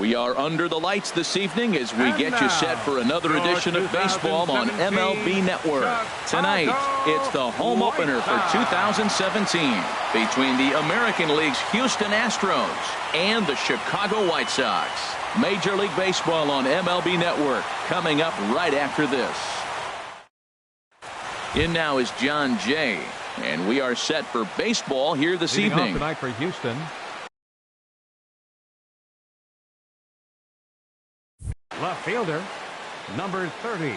We are under the lights this evening as we get you set for another edition of baseball on MLB Network. Tonight, it's the home opener for 2017 between the American League's Houston Astros and the Chicago White Sox. Major League Baseball on MLB Network coming up right after this. In now is John Jay, and we are set for baseball here this evening. Tonight for Houston. Left fielder, number 30.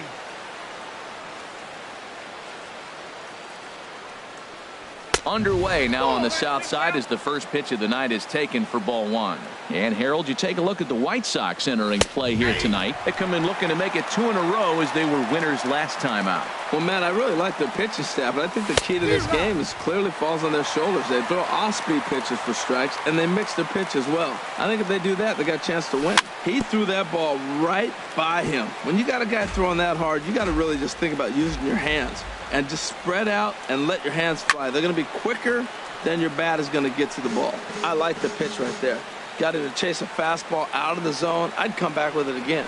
Underway now on the south side as the first pitch of the night is taken for ball one. And Harold, you take a look at the White Sox entering play here tonight. They come in looking to make it 2 in a row as they were winners last time out. Well, man, I really like their pitching staff, but I think the key to this game is clearly falls on their shoulders. They throw off-speed pitches for strikes, and they mix their pitch as well. I think if they do that, they got a chance to win. He threw that ball right by him. When you got a guy throwing that hard, you got to really just think about using your hands and just spread out and let your hands fly. They're going to be quicker than your bat is going to get to the ball. I like the pitch right there. Got him to chase a fastball out of the zone. I'd come back with it again.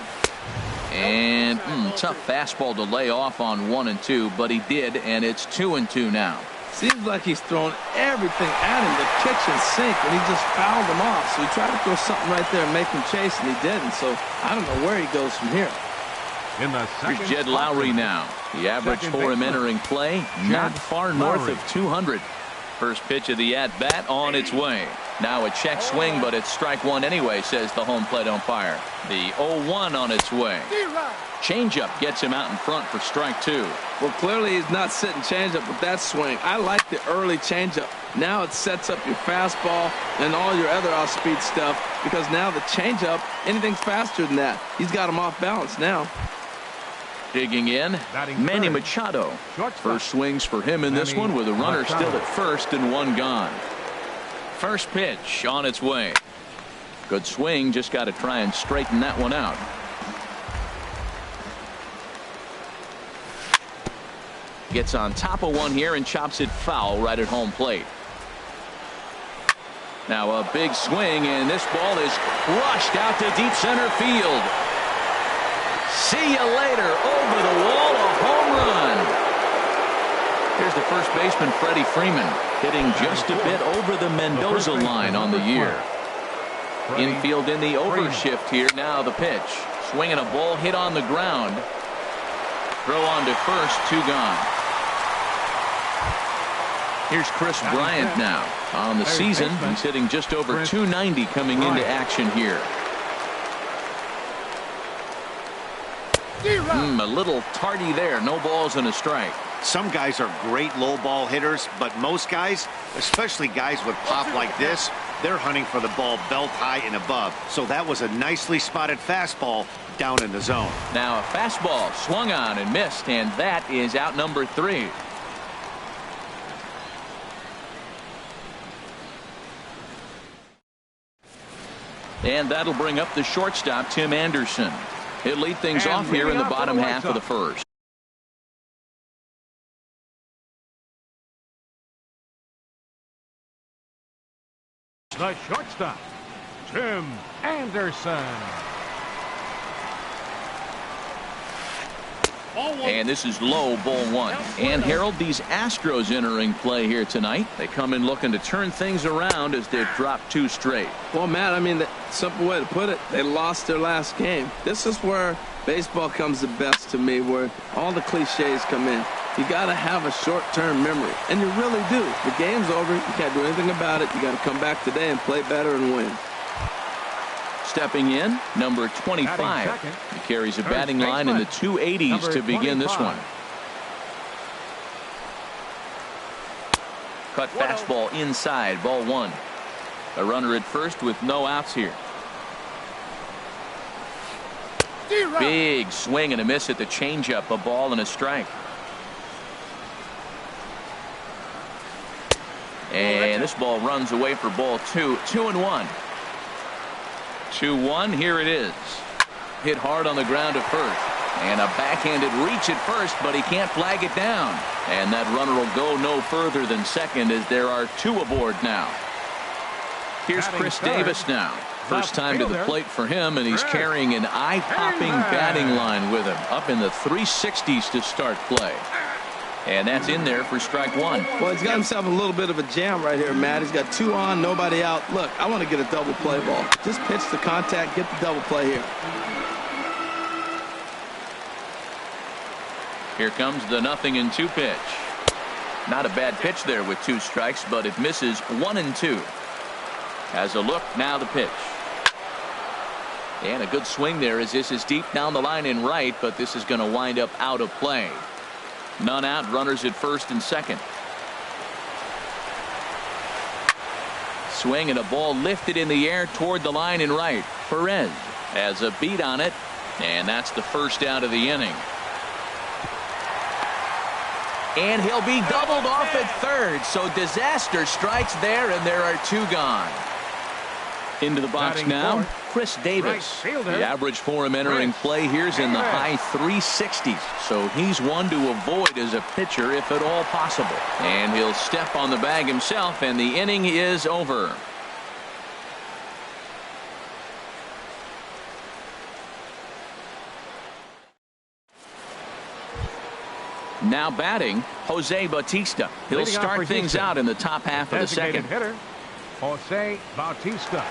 And tough fastball to lay off on 1 and 2, but he did, and it's 2 and 2 now. Seems like he's thrown everything at him, the kitchen sink, and he just fouled him off. So he tried to throw something right there and make him chase, and he didn't. So I don't know where he goes from here. Here's Jed Lowry now. The average for him entering play, not far north of 200. First pitch of the at-bat on its way. Now a check swing, but it's strike one anyway, says the home plate umpire. The 0-1 on its way. Changeup gets him out in front for strike 2. Well, clearly he's not sitting changeup with that swing. I like the early changeup. Now it sets up your fastball and all your other off-speed stuff, because now the changeup, anything's faster than that. He's got him off balance now. Digging in, Manny Machado. First swings for him in this one with a runner still at first and 1 gone. First pitch on its way. Good swing, just got to try and straighten that one out. Gets on top of one here and chops it foul right at home plate. Now a big swing, and this ball is crushed out to deep center field. See you later. Over the wall, a home run. Here's the first baseman, Freddie Freeman, hitting just a bit over the Mendoza line on the year. Infield in the overshift here. Now the pitch. Swinging a ball hit on the ground. Throw on to first, 2 gone. Here's Chris Bryant now. On the season, he's hitting just over 290 coming into action here. A little tardy there. No balls and a strike. Some guys are great low ball hitters, but most guys, especially guys with pop like this, they're hunting for the ball belt high and above. So that was a nicely spotted fastball down in the zone. Now a fastball swung on and missed, and that is out number 3. And that'll bring up the shortstop, Tim Anderson. He'll lead things off here in the bottom half of the first. The shortstop, Tim Anderson. And this is low, ball 1. And Harold, these Astros entering play here tonight. They come in looking to turn things around as they've dropped 2 straight. Well, Matt, I mean, the simple way to put it, they lost their last game. This is where baseball comes the best to me, where all the cliches come in. You got to have a short-term memory, and you really do. The game's over. You can't do anything about it. You got to come back today and play better and win. Stepping in, number 25. He carries a batting line in the 280s to begin this one. Cut fastball inside, ball 1. A runner at first with no outs here. Big swing and a miss at the changeup, a ball and a strike. And this ball runs away for ball 2. 2-1. 2-1. Here it is. Hit hard on the ground to first. And a backhanded reach at first, but he can't flag it down. And that runner will go no further than second as there are 2 aboard now. Here's Chris Davis now. First time to the plate for him, and he's carrying an eye-popping batting line with him, up in the 360s to start play. And that's in there for strike one. Well, he's got himself a little bit of a jam right here, Matt. He's got 2 on, nobody out. Look, I want to get a double play ball. Just pitch the contact, get the double play here. Here comes the 0-2 pitch. Not a bad pitch there with 2 strikes, but it misses 1-2. Has a look, now the pitch. And a good swing there as this is deep down the line in right, but this is going to wind up out of play. None out, runners at first and second. Swing and a ball lifted in the air toward the line in right. Perez has a beat on it, and that's the first out of the inning. And he'll be doubled off at third, so disaster strikes there, and there are 2 gone. Into the box now, Chris Davis. The average for him entering play here's in the high 360s, so he's one to avoid as a pitcher if at all possible. And he'll step on the bag himself, and the inning is over. Now batting, Jose Bautista. He'll start things out in the top half of the second. Hitter, Jose Bautista.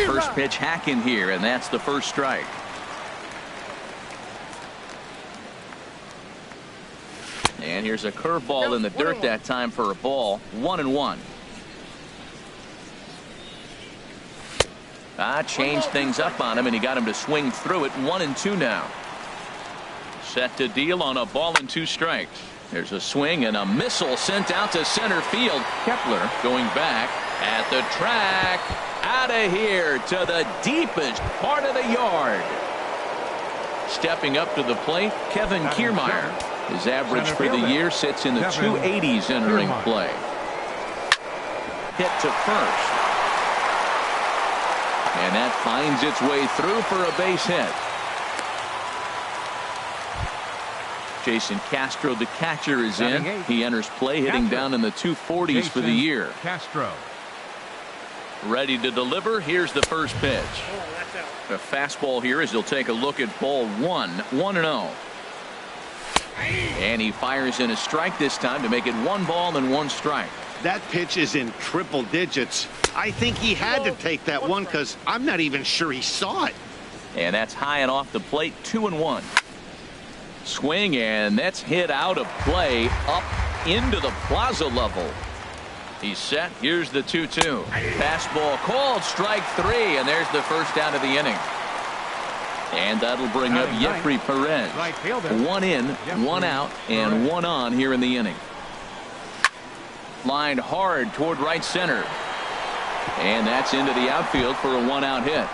First pitch hack in here, and that's the first strike. And here's a curveball in the dirt that time for a ball. 1-1. Changed things up on him, and he got him to swing through it. 1-2 now. Set to deal on a ball and 2 strikes. There's a swing and a missile sent out to center field. Kepler going back at the track. Out of here to the deepest part of the yard. Stepping up to the plate, Kevin Kiermaier. His average for the year sits in the 280s entering play. Hit to first. And that finds its way through for a base hit. Jason Castro, the catcher, is in. He enters play hitting down in the 240s for the year. Castro. Ready to deliver. Here's the first pitch. A fastball here as he'll take a look at ball 1. 1-0. And he fires in a strike this time to make it 1 ball and 1 strike. That pitch is in triple digits. I think he had to take that one because I'm not even sure he saw it. And that's high and off the plate. 2-1. Swing, and that's hit out of play up into the plaza level. He's set. Here's the 2-2. Fastball called, strike 3, and there's the first out of the inning. And that'll bring up Yepri Perez. 1 in, 1 out, and 1 on here in the inning. Lined hard toward right center. And that's into the outfield for a 1-out hit.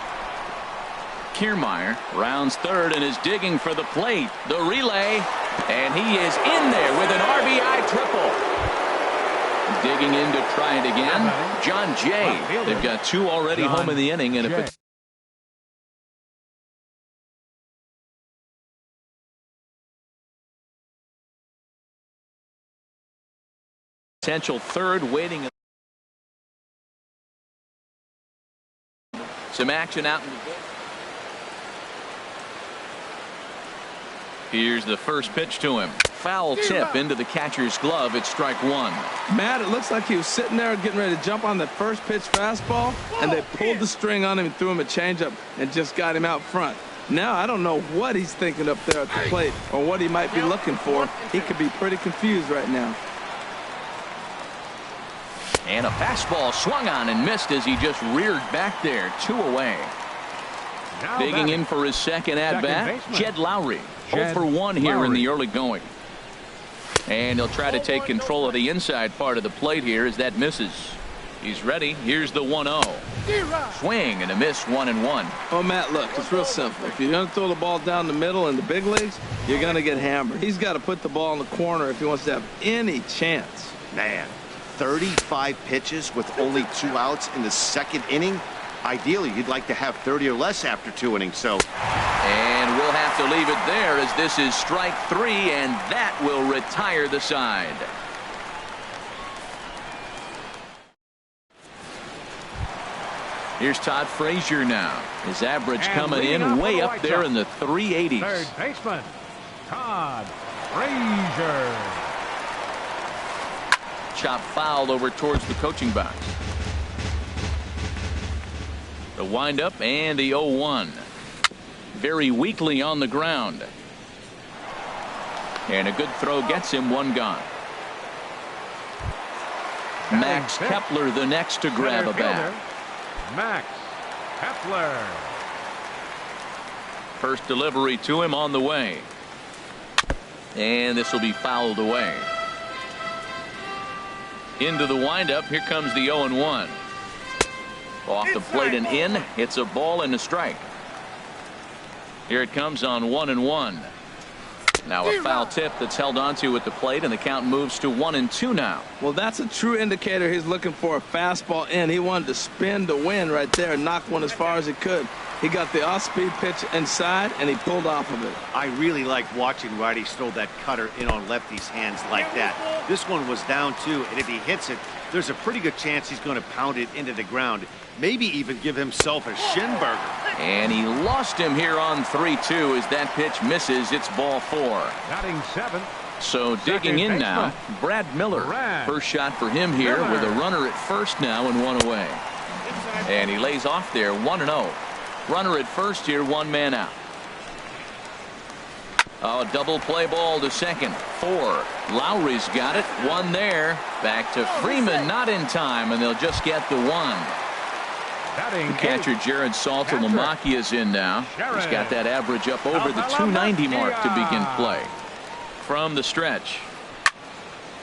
Kiermaier rounds third and is digging for the plate. The relay, and he is in there with an RBI triple. Digging in to try it again, John Jay. They've got 2 already home in the inning, and if it's potential third waiting. Some action out in the bullpen. Here's the first pitch to him. Foul tip into the catcher's glove. It's strike 1. Matt, it looks like he was sitting there getting ready to jump on the first pitch fastball, and they pulled the string on him and threw him a changeup and just got him out front. Now I don't know what he's thinking up there at the plate or what he might be looking for. He could be pretty confused right now. And a fastball swung on and missed as he just reared back there. 2 away. Digging in for his second at-bat, Jed Lowry. 0 for 1 here in the early going. And he'll try to take control of the inside part of the plate here as that misses. He's ready. Here's the 1-0. Swing and a miss. 1-1. Oh, Matt, look, it's real simple. If you're going to throw the ball down the middle in the big leagues, you're going to get hammered. He's got to put the ball in the corner if he wants to have any chance. Man, 35 pitches with only 2 outs in the second inning. Ideally, you'd like to have 30 or less after 2 innings. And we'll have to leave it there as this is strike 3, and that will retire the side. Here's Todd Frazier now. His average And coming leading in off way for the up White there Sox, in the 380s. third baseman, Todd Frazier. Chop foul over towards the coaching box. The windup and the 0-1. Very weakly on the ground. And a good throw gets him one gone. Max Kepler the next to grab a bat. Max Kepler. First delivery to him on the way. And this will be fouled away. Into the windup. Here comes the 0-1. Off the plate and in. It's a ball and a strike. Here it comes on 1-1. Now a foul tip that's held onto at the plate, and the count moves to 1-2 now. Well, that's a true indicator he's looking for a fastball in. He wanted to spin to win right there and knock one as far as he could. He got the off-speed pitch inside, and he pulled off of it. I really like watching righties throw that cutter in on lefties' hands like that. This one was down too, and if he hits it, there's a pretty good chance he's going to pound it into the ground. Maybe even give himself a shin burger. And he lost him here on 3-2 as that pitch misses. It's ball 4. Batting seventh. So digging in now, Brad Miller. First shot for him here with a runner at first now and one away. And he lays off there 1-0. Runner at first here, one man out. Oh, double play ball to second. 4. Lowry's got it. 1 there. Back to Freeman, not in time, and they'll just get the 1. The catcher Jared Saltalamacchia is in now. He's got that average up over the 290 mark to begin play. From the stretch.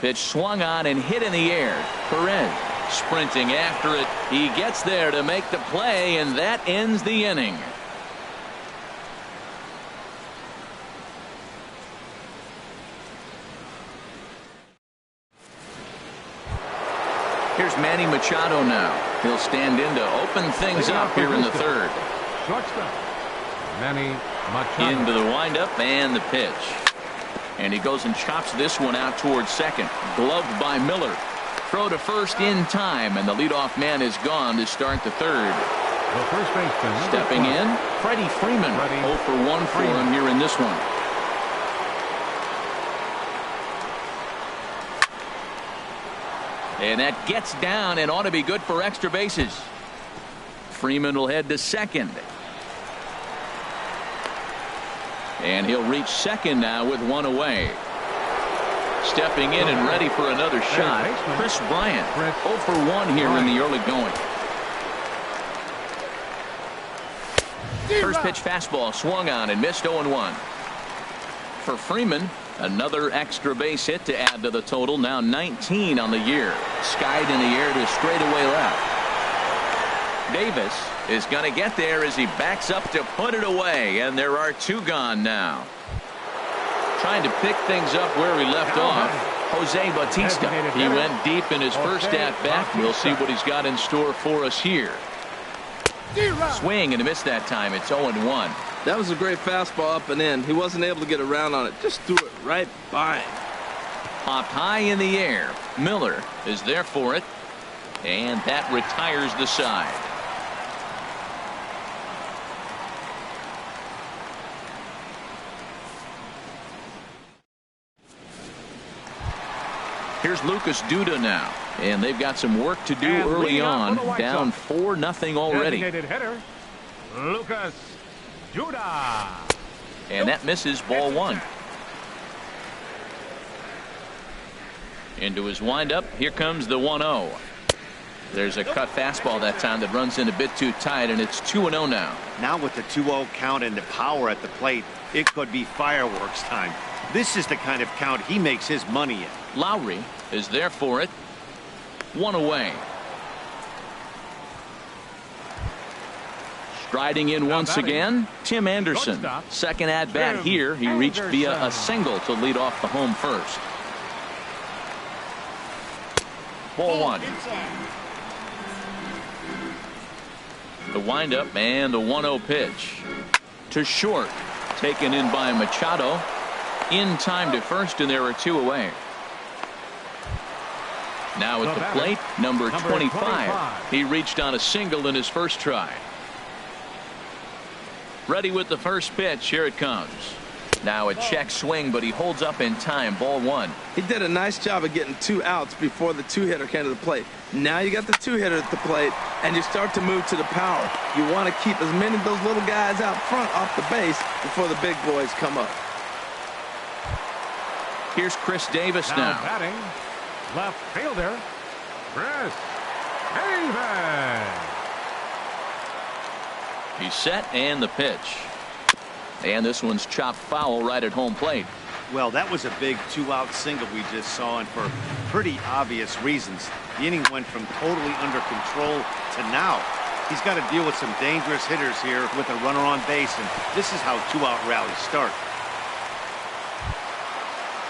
Pitch swung on and hit in the air. Perez sprinting after it. He gets there to make the play, and that ends the inning. Here's Manny Machado now. He'll stand in to open things up here in the third. Shortstop, Manny Machado. Into the windup and the pitch. And he goes and chops this one out towards second. Gloved by Miller. Throw to first in time, and the leadoff man is gone to start the third. The first baseman. Stepping in, Freddie Freeman. 0 for 1 for him here in this one. And that gets down and ought to be good for extra bases. Freeman will head to second. And he'll reach second now with 1 away. Stepping in and ready for another shot, Chris Bryant. 0 for 1 here in the early going. First pitch fastball swung on and missed 0-1. For Freeman, another extra base hit to add to the total. Now 19 on the year. Skied in the air to straightaway left. Davis is going to get there as he backs up to put it away, and there are 2 gone now. Trying to pick things up where he left off, Jose Bautista. He went deep in his first at-bat. We'll see what he's got in store for us here. Swing and a miss that time. It's 0-1. That was a great fastball up and in. He wasn't able to get around on it. Just threw it right by him. Popped high in the air. Miller is there for it. And that retires the side. Here's Lucas Duda now. And they've got some work to do early on. Down 4-0 already. Hitter, Lucas Duda. And that misses ball 1. Into his windup. Here comes the 1-0. There's a cut fastball that time that runs in a bit too tight, and it's 2-0 now. Now with the 2-0 count and the power at the plate, it could be fireworks time. This is the kind of count he makes his money in. Lowry is there for it. 1 away. Striding in once again, Tim Anderson. Second at bat here. He reached via a single to lead off the home first. Ball 1. The windup and the 1-0 pitch to short. Taken in by Machado. In time to first, and there are 2 away. Now at the plate, number 25. He reached on a single in his first try. Ready with the first pitch. Here it comes. Now a check swing, but he holds up in time. Ball one. He did a nice job of getting 2 outs before the 2-hitter came to the plate. Now you got the 2-hitter at the plate, and you start to move to the power. You want to keep as many of those little guys out front off the base before the big boys come up. Here's Chris Davis now. Batting, left fielder, Chris Davis. He's set, and the pitch. And this one's chopped foul right at home plate. Well, that was a big 2-out single we just saw, and for pretty obvious reasons. The inning went from totally under control to now. He's got to deal with some dangerous hitters here with a runner on base, and this is how 2-out rallies start.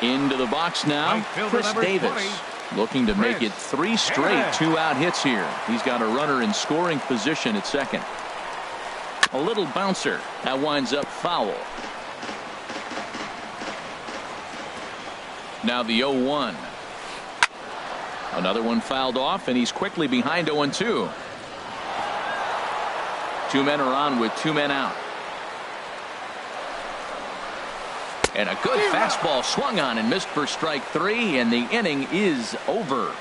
Into the box now, Chris Davis. 20. Looking to make it 3 straight 2-out hits here. He's got a runner in scoring position at second. A little bouncer. That winds up foul. Now the 0-1. Another one fouled off, and he's quickly behind 0-2. 2 men are on with 2 men out. And a good fastball swung on and missed for strike 3, and the inning is over.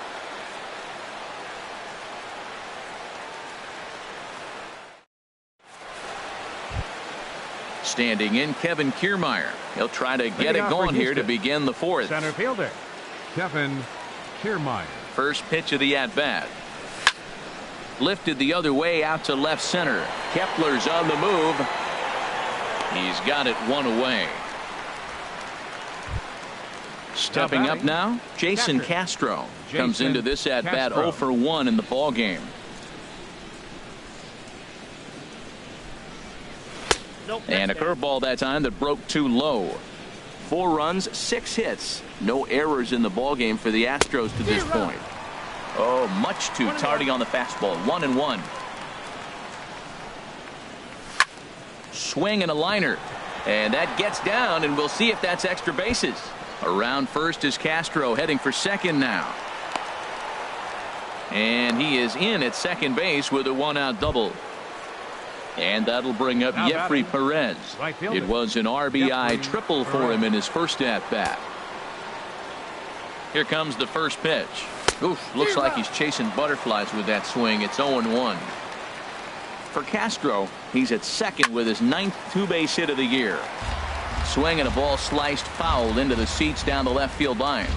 Standing in, Kevin Kiermaier. He'll try to get it going here to begin the 4th. Center fielder, Kevin Kiermaier. First pitch of the at-bat. Lifted the other way out to left center. Kepler's on the move. He's got it 1 away. Stepping up now, Jason Castro comes into this at-bat 0 for 1 in the ball game. And a curveball that time that broke too low. 4 runs, 6 hits. No errors in the ball game for the Astros to this point. Oh, much too tardy on the fastball. 1-1. Swing and a liner. And that gets down, and we'll see if that's extra bases. Around first is Castro, heading for second now. And he is in at second base with a 1-out double. And that'll bring up Jeffrey Perez. It was an RBI triple for him in his first at-bat. Here comes the first pitch. Oof, looks like he's chasing butterflies with that swing. It's 0-1. For Castro, he's at second with his 9th 2-base hit of the year. Swing and a ball sliced foul into the seats down the left field line.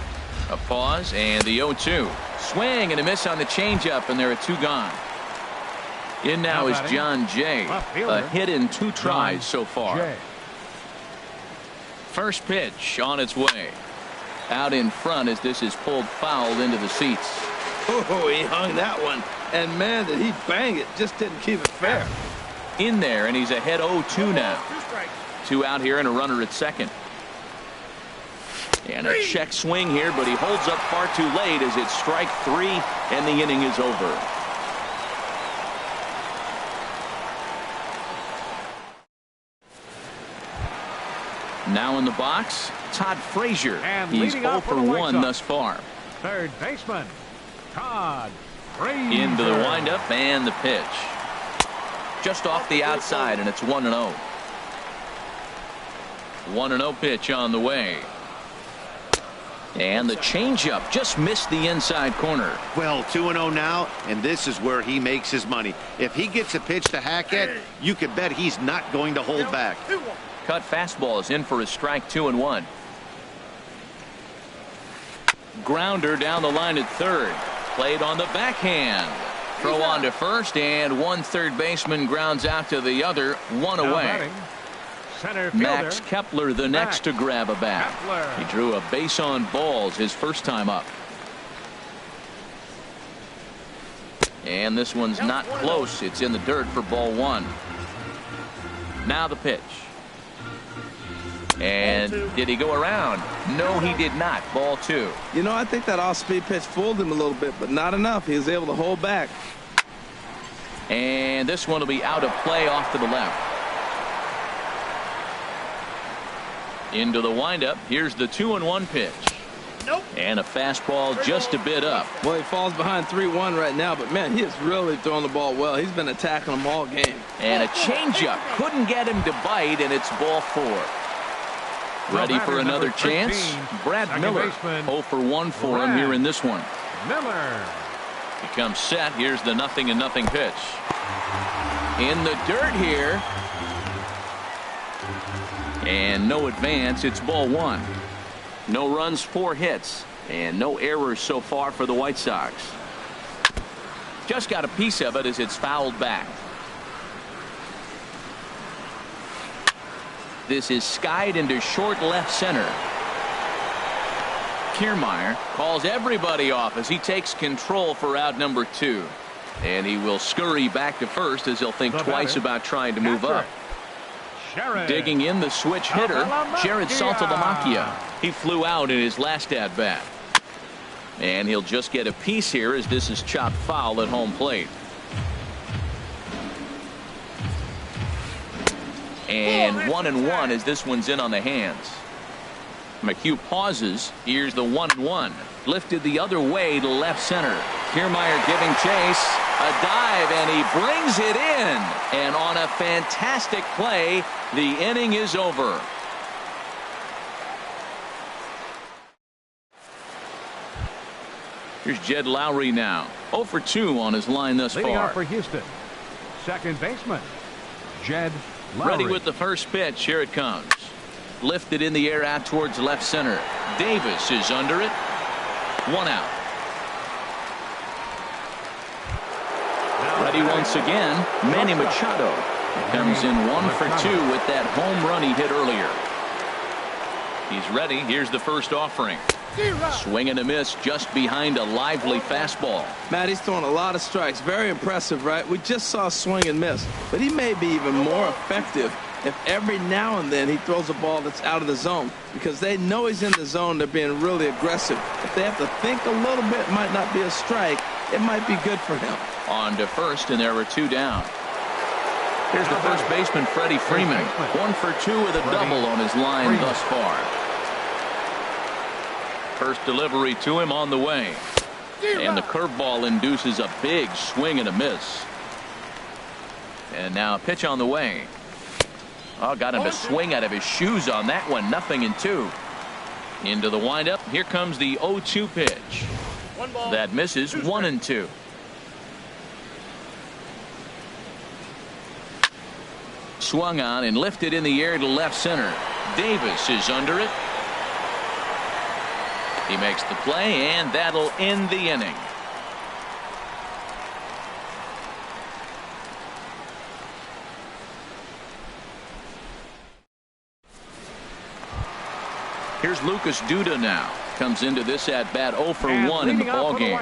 A pause and the 0-2. Swing and a miss on the changeup, and there are 2 gone. In now is John Jay. A hit in 2 tries so far. First pitch on its way. Out in front as this is pulled foul into the seats. Oh, he hung that one. And man, did he bang it. Just didn't keep it fair. In there, and he's ahead 0-2 now. 2 out here and a runner at second. And a check swing here, but he holds up far too late as it's strike 3, and the inning is over. Now in the box, Todd Frazier. And he's 0 for 1 thus far. Third baseman, Todd Frazier. Into the windup and the pitch. Just off the outside, and it's 1-0. 1-0 pitch on the way. And the changeup just missed the inside corner. Well, 2-0 now, and this is where he makes his money. If he gets a pitch to hack at, you can bet he's not going to hold back. Cut fastball is in for a strike 2-1. Grounder down the line at third. Played on the backhand. Throw on to first, and 1 third baseman grounds out to the other. 1 away. Max Kepler the next to grab a bat. He drew a base on balls his first time up. And this one's not close. It's in the dirt for ball 1. Now the pitch. And did he go around? No, he did not. Ball 2. You know, I think that off-speed pitch fooled him a little bit, but not enough. He was able to hold back. And this one will be out of play off to the left. Into the windup. Here's the 2-1 pitch. And a fastball just a bit up. Well, he falls behind 3-1 right now, but man, he is really throwing the ball well. He's been attacking them all game. And a changeup couldn't get him to bite, and it's ball 4. Ready for another chance? Brad Miller. 0 for 1 for him here in this one. Miller. He comes set. Here's the 0-0 pitch. In the dirt here. And no advance. It's ball 1. No runs, 4 hits, and no errors so far for the White Sox. Just got a piece of it as it's fouled back. This is skied into short left center. Kiermaier calls everybody off as he takes control for out number 2. And he will scurry back to first as he'll think twice about trying to move up. Digging in the switch hitter, Jared Saltalamacchia. He flew out in his last at-bat. And he'll just get a piece here as this is chopped foul at home plate. And 1-1 as this one's in on the hands. McHugh pauses. Here's the 1-1. Lifted the other way to left center. Kiermaier giving chase. A dive, and he brings it in. And on a fantastic play, the inning is over. Here's Jed Lowry now. 0 for 2 on his line thus Leading far. off for Houston, second baseman, Jed Lowry. Ready with the first pitch. Here it comes. Lifted in the air out towards left center. Davis is under it. 1 out. Ready once again, Manny Machado. Comes in 1 for 2 with that home run he hit earlier. He's ready. Here's the first offering. Swing and a miss just behind a lively fastball. Matt, he's throwing a lot of strikes. Very impressive, right? We just saw a swing and miss, but he may be even more effective if every now and then he throws a ball that's out of the zone, because they know he's in the zone. They're being really aggressive. If they have to think a little bit, it might not be a strike. It might be good for him. On to first, and there were 2 down. Here's the first baseman, Freddie Freeman. 1 for 2 with a double on his line thus far. First delivery to him on the way. And the curveball induces a big swing and a miss. And now a pitch on the way. Oh, got him to swing out of his shoes on that one. 0-2. Into the windup. Here comes the 0-2 pitch. That misses. 1-2. Swung on and lifted in the air to left center. Davis is under it. He makes the play, and that'll end the inning. Here's Lucas Duda now. Comes into this at bat 0 for 1 in the ball game.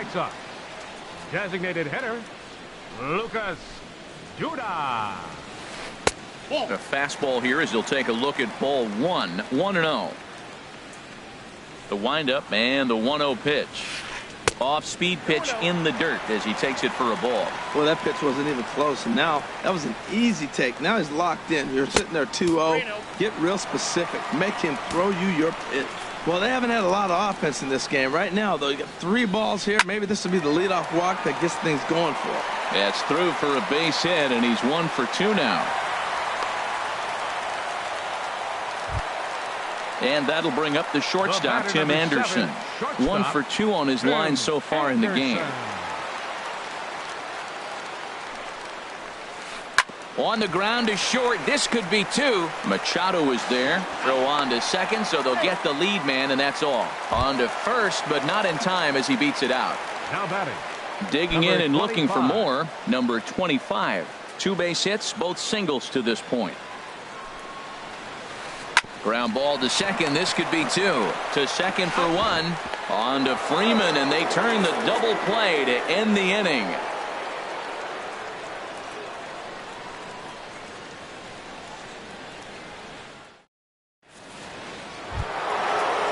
Designated hitter, Lucas Duda. A fastball here as he'll take a look at ball 1. 1-0. The windup and the 1-0 pitch. Off-speed pitch in the dirt as he takes it for a ball. Well, that pitch wasn't even close, and now that was an easy take. Now he's locked in. You're sitting there 2-0. Get real specific. Make him throw you your pitch. Well, they haven't had a lot of offense in this game. Right now, though, you got 3 balls here. Maybe this will be the leadoff walk that gets things going for him. That's through for a base hit, and he's 1 for 2 now. And that'll bring up the shortstop, Tim Anderson. 1 for 2 on his line so far in the game. On the ground to short. This could be 2. Machado is there. Throw on to second, so they'll get the lead man, and that's all. On to first, but not in time as he beats it out. Now batting. Digging in and looking for more. Number 25. 2 base hits, both singles to this point. Ground ball to second. This could be 2. To second for 1. On to Freeman, and they turn the double play to end the inning.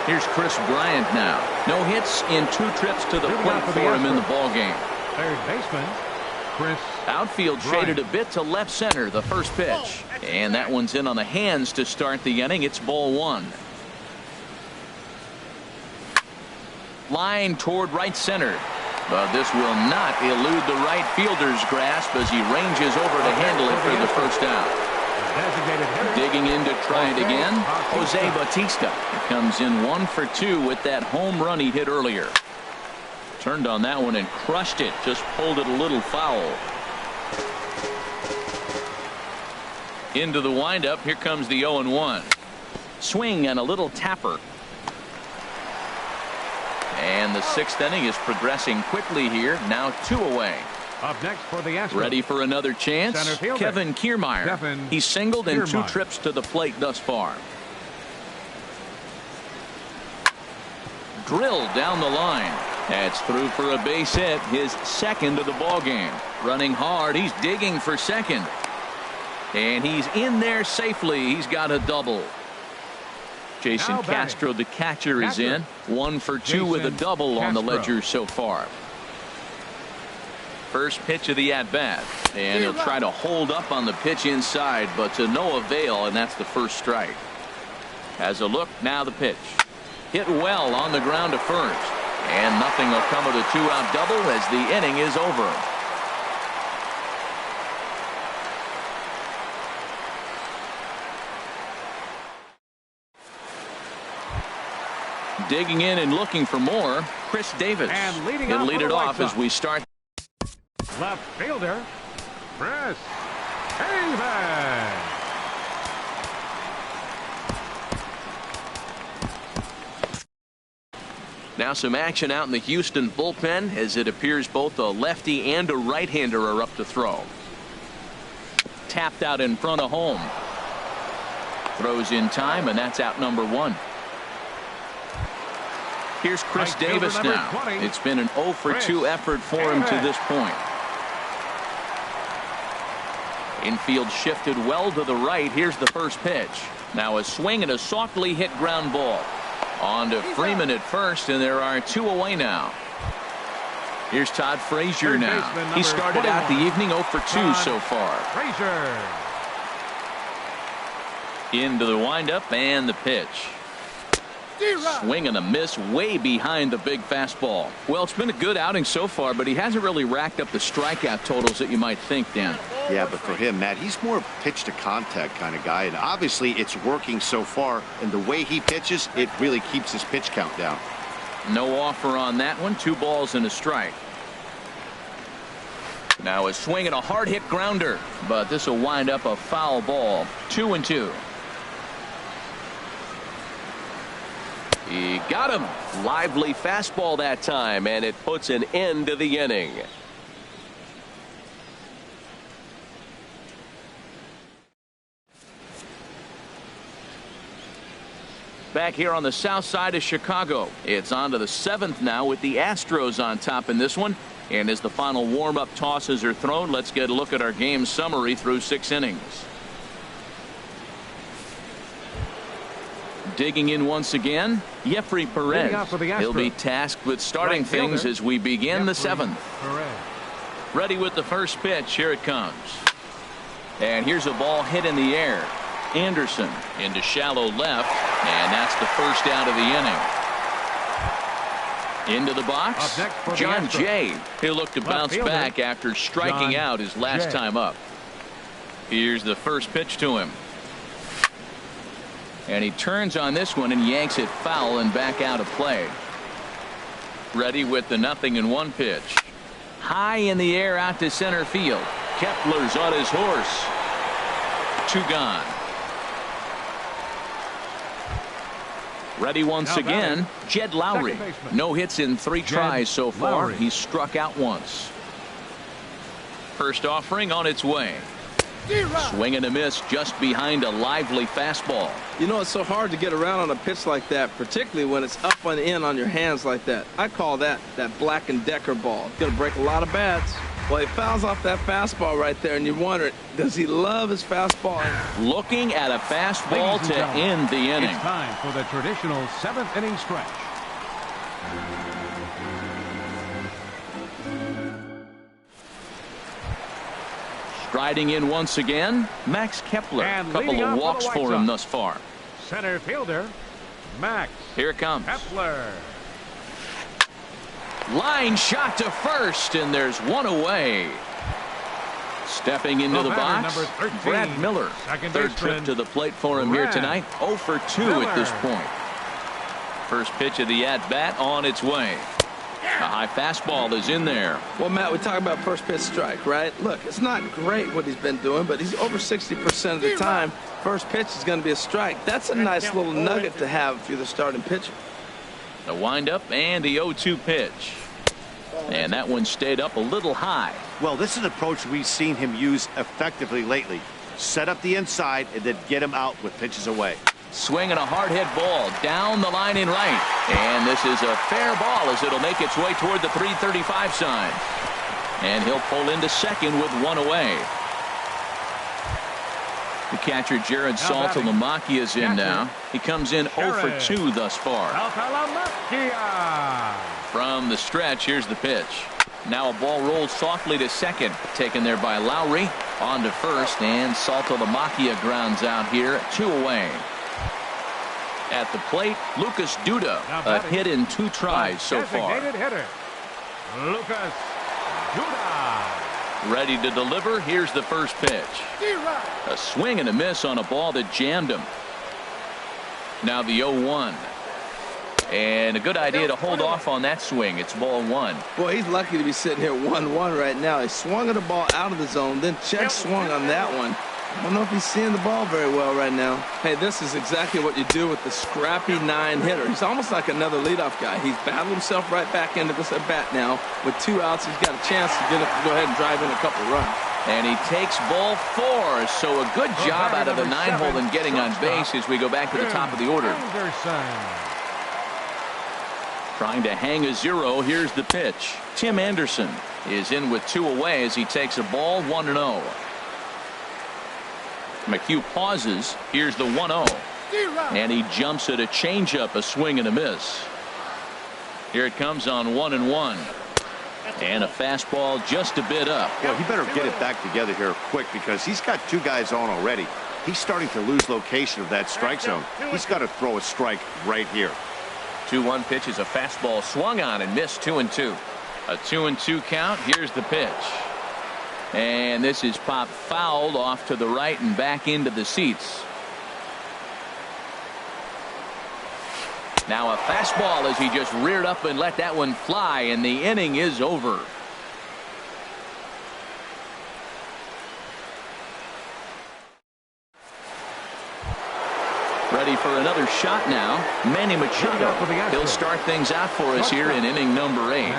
Here's Chris Bryant now. No hits in 2 trips to the plate for him in the ballgame. Third baseman, Chris Outfield shaded a bit to left center, the first pitch. And that one's in on the hands to start the inning. It's ball 1. Line toward right center. But this will not elude the right fielder's grasp as he ranges over to handle it for the first out. Digging in to try it again, Jose Bautista. He comes in 1 for 2 with that home run he hit earlier. Turned on that one and crushed it. Just pulled it a little foul. Into the windup. Here comes the 0-1. Swing and a little tapper. And the 6th inning is progressing quickly here. Now 2 away. Up next for the Astros. Ready for another chance? Kevin Kiermaier. He's singled in 2 trips to the plate thus far. Drilled down the line. That's through for a base hit, his 2nd of the ball game. Running hard. He's digging for second. And he's in there safely. He's got a double. Jason Castro, the catcher, is in. 1 for 2 with a double on the ledger so far. First pitch of the at-bat. And he'll try to hold up on the pitch inside, but to no avail, and that's the first strike. As a look, now the pitch. Hit well on the ground to first. And nothing will come of the 2-out double as the inning is over. Digging in and looking for more, Chris Davis. He'll lead it off as we start. Left fielder, Chris Davis. Now some action out in the Houston bullpen as it appears both a lefty and a right-hander are up to throw. Tapped out in front of home. Throws in time, and that's out number 1. Here's Chris Davis now. It's been an 0 for 2 effort for him to this point. Infield shifted well to the right. Here's the first pitch. Now a swing and a softly hit ground ball. On to Freeman at first, and there are 2 away now. Here's Todd Frazier now. He started out the evening 0 for 2 so far. Into the windup and the pitch. Swing and a miss way behind the big fastball. Well, it's been a good outing so far, but he hasn't really racked up the strikeout totals that you might think, Dan. Yeah, but for him, Matt, he's more pitch to contact kind of guy, and obviously it's working so far, and the way he pitches, it really keeps his pitch count down. No offer on that one. 2 balls and a strike. Now a swing and a hard hit grounder, but this will wind up a foul ball. 2-2. He got him. Lively fastball that time, and it puts an end to the inning. Back here on the south side of Chicago, it's on to the 7th now with the Astros on top in this one. And as the final warm-up tosses are thrown, let's get a look at our game summary through 6 innings. Digging in once again, Jeffrey Perez. He'll be tasked with starting things as we begin the 7th. Ready with the first pitch. Here it comes. And here's a ball hit in the air. Anderson into shallow left, and that's the first out of the inning. Into the box, John Jay. He'll look to bounce back after striking out his last time up. Here's the first pitch to him. And he turns on this one and yanks it foul and back out of play. Ready with the 0-1 pitch. High in the air out to center field. Kepler's on his horse. 2 gone. Ready once again, Jed Lowry. No hits in 3 tries so far. He's struck out once. First offering on its way. Swing and a miss just behind a lively fastball. You know, it's so hard to get around on a pitch like that, particularly when it's up and in on your hands like that. I call that Black & Decker ball. It's going to break a lot of bats. Well, he fouls off that fastball right there, and you wonder, does he love his fastball? Looking at a fastball to end the inning. It's time for the traditional 7th inning stretch. Striding in once again, Max Kepler. A couple of walks for him thus far. Center fielder, Max. Here it comes. Kepler. Line shot to first, and there's one away. Stepping into the box, Brad Miller. Third trip to the plate for him here tonight. 0 for 2 at this point. First pitch of the at-bat on its way. A high fastball is in there. Well, Matt, we talk about first pitch strike, right? Look, it's not great what he's been doing, but he's over 60% of the time. First pitch is going to be a strike. That's a nice little nugget to have if you're the starting pitcher. The windup and the 0-2 pitch. And that one stayed up a little high. Well, this is an approach we've seen him use effectively lately. Set up the inside and then get him out with pitches away. Swinging a hard hit ball down the line in right. And this is a fair ball as it'll make its way toward the 335 sign. And he'll pull into second with one away. The catcher Jared Saltalamacchia is in now. He comes in 0 for 2 thus far. From the stretch, here's the pitch. Now a ball rolls softly to second. Taken there by Lowry. On to first, and Saltalamacchia grounds out here. 2 away. At the plate, Lucas Duda. A hit in 2 tries so far. Lucas Duda. Ready to deliver. Here's the first pitch. A swing and a miss on a ball that jammed him. Now the 0-1. And a good idea to hold off on that swing. It's ball 1. Boy, he's lucky to be sitting here 1-1 right now. He swung at the ball out of the zone, then check swung on that one. I don't know if he's seeing the ball very well right now. Hey, this is exactly what you do with the scrappy 9 hitter. He's almost like another leadoff guy. He's battled himself right back into this at bat now. With 2 outs, he's got a chance to go ahead and drive in a couple runs. And he takes ball 4. So a good job out of the 9-hole in getting on base as we go back to the top of the order. Trying to hang a 0. Here's the pitch. Tim Anderson is in with 2 away as he takes a ball 1-0. McHugh pauses. Here's the 1-0. And he jumps at a changeup, a swing and a miss. Here it comes on 1-1. And a fastball just a bit up. Well, he better get it back together here quick because he's got 2 guys on already. He's starting to lose location of that strike zone. He's got to throw a strike right here. 2-1 pitch is a fastball swung on and missed. 2-2. A 2-2 count. Here's the pitch. And this is popped fouled off to the right and back into the seats. Now a fastball as he just reared up and let that one fly, and the inning is over. Ready for another shot now. Manny Machado. He'll start things out for us here in inning number 8.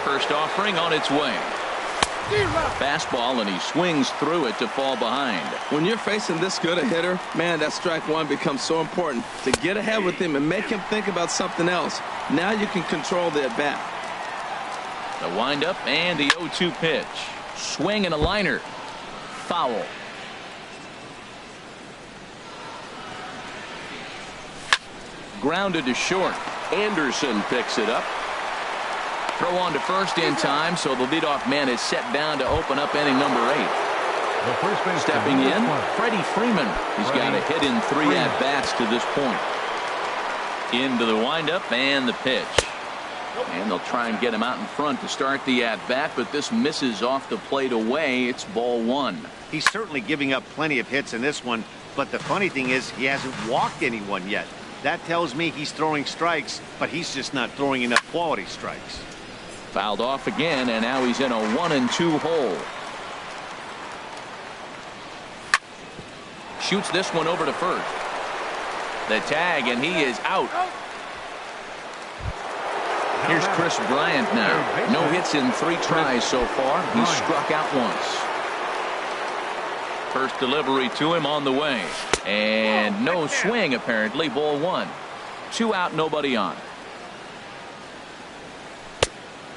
First offering on its way. Fastball, and he swings through it to fall behind. When you're facing this good a hitter, man, that strike 1 becomes so important to get ahead with him and make him think about something else. Now you can control the at-bat. The windup and the 0-2 pitch. Swing and a liner. Foul. Grounded to short. Anderson picks it up. Throw on to first in time, so the leadoff man is set down to open up inning number 8. Stepping in, Freddie Freeman. He's got a hit in 3 at-bats to this point. Into the windup and the pitch. And they'll try and get him out in front to start the at-bat, but this misses off the plate away. It's ball 1. He's certainly giving up plenty of hits in this one, but the funny thing is he hasn't walked anyone yet. That tells me he's throwing strikes, but he's just not throwing enough quality strikes. Fouled off again, and now he's in a 1-2 hole. Shoots this one over to first. The tag, and he is out. Here's Chris Bryant now. No hits in 3 tries so far. He's struck out once. First delivery to him on the way. And no swing, apparently. Ball 1. 2 out, nobody on.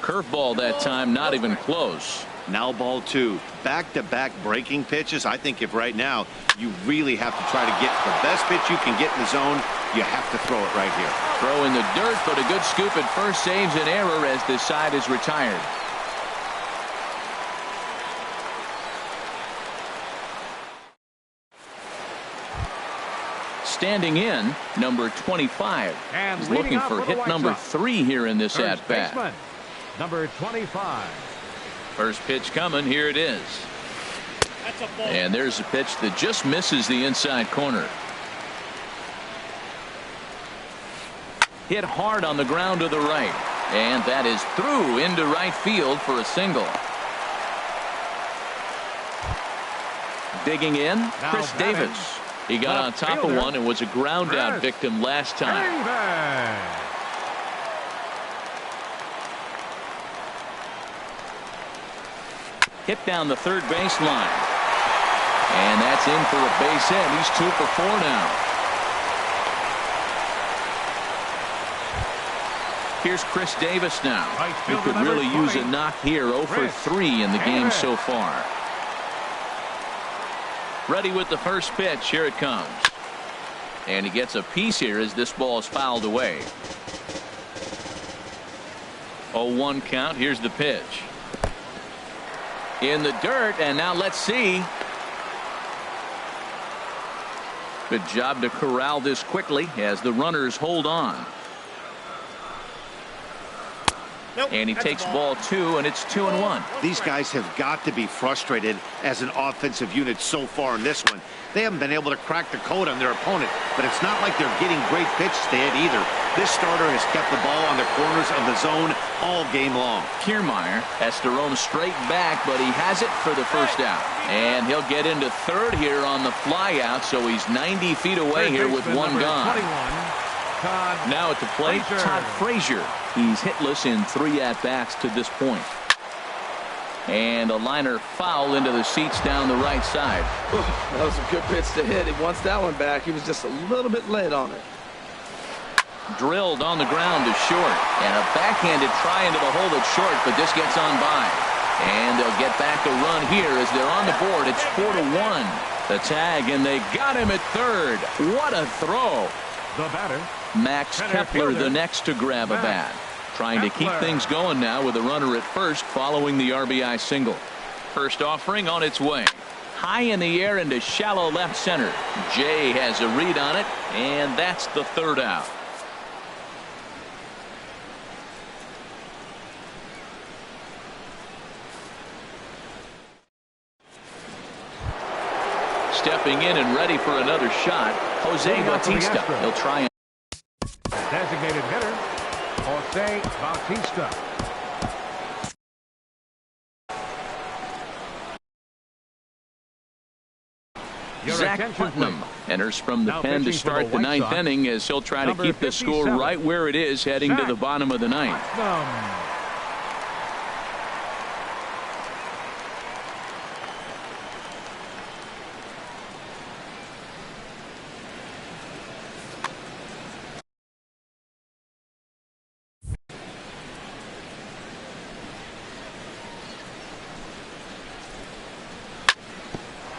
Curveball that time, not even close. Now ball 2. Back-to-back breaking pitches. I think if right now you really have to try to get the best pitch you can get in the zone, you have to throw it right here. Throw in the dirt, but a good scoop at first saves an error as this side is retired. Standing in, number 25. And He's leading looking off for the hit White number Sox, 3 here in this first at-bat. baseman, number 25. First pitch coming. Here it is. That's a ball. And there's a pitch that just misses the inside corner. Hit hard on the ground to the right. And that is through into right field for a single. Digging in, Chris Davis. He got on top of one and was a ground out victim last time. Hit down the third baseline. And that's in for a base hit. He's 2 for 4 now. Here's Chris Davis now. He could really use a knock here. 0 for 3 in the game so far. Ready with the first pitch. Here it comes. And he gets a piece here as this ball is fouled away. 0-1 count. Here's the pitch. In the dirt, and now let's see. Good job to corral this quickly as the runners hold on. Nope, and he takes ball 2, and it's 2-1. These guys have got to be frustrated as an offensive unit so far in this one. They haven't been able to crack the code on their opponent, but it's not like they're getting great pitches to hit either. This starter has kept the ball on the corners of the zone all game long. Kiermaier has to roam straight back, but he has it for the first out. And he'll get into third here on the fly out, so he's 90 feet away here with one gone. Now at the plate, Todd Frazier. He's hitless in 3 at-bats to this point. And a liner foul into the seats down the right side. That was a good pitch to hit. He wants that one back. He was just a little bit late on it. Drilled on the ground to short. And a backhanded try into the hole at short, but this gets on by. And they'll get back a run here as they're on the board. It's 4-1. The tag, and they got him at third. What a throw. The batter, Max Kepler, the next to grab a bat. Trying to keep things going now with a runner at first following the RBI single. First offering on its way. High in the air into shallow left center. Jay has a read on it, and that's the third out. Stepping in and ready for another shot, Jose Bautista. He'll try and designated hitter, Jose Bautista. Zach Putnam enters from the pen to start the ninth inning as he'll try to keep the score right where it is heading to the bottom of the ninth.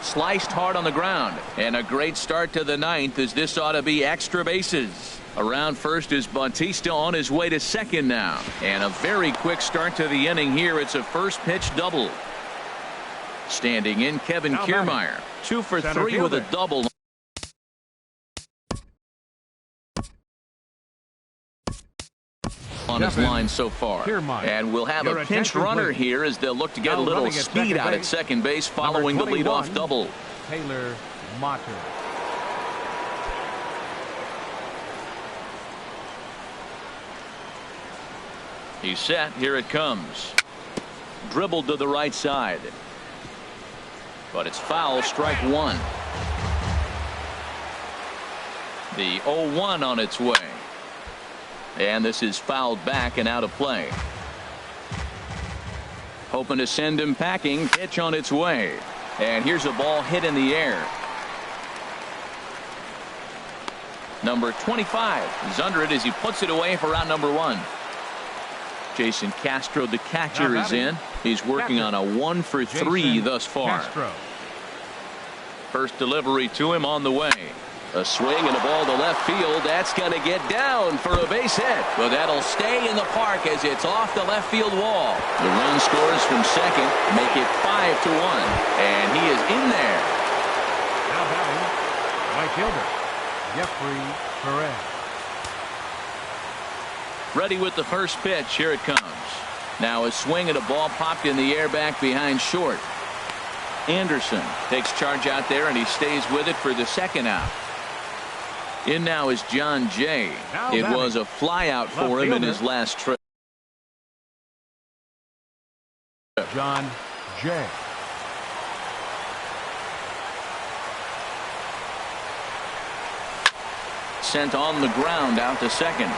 Sliced hard on the ground, and a great start to the ninth as this ought to be extra bases. Around first is Bautista on his way to second now, and a very quick start to the inning here. It's a first pitch double. Standing in, Kevin Kiermaier, 2 for 3 with a double. On his line so far. And we'll have a pinch runner here as they'll look to get a little speed out at second base following the leadoff double. Taylor Motter. He's set. Here it comes. Dribbled to the right side. But it's foul. Strike 1. The 0-1 on its way. And this is fouled back and out of play. Hoping to send him packing. Pitch on its way. And here's a ball hit in the air. Number 25 is under it as he puts it away for out number 1. Jason Castro, the catcher, is in. He's working on a 1 for 3 thus far. First delivery to him on the way. A swing and a ball to left field. That's going to get down for a base hit. But that'll stay in the park as it's off the left field wall. The run scores from second, make it 5-1. And he is in there. Now batting, right fielder, Jeffrey Perez. Ready with the first pitch. Here it comes. Now a swing at a ball popped in the air back behind short. Anderson takes charge out there, and he stays with it for the second out. In now is John Jay. It was a fly out for him in his last trip. John Jay. Sent on the ground out to second.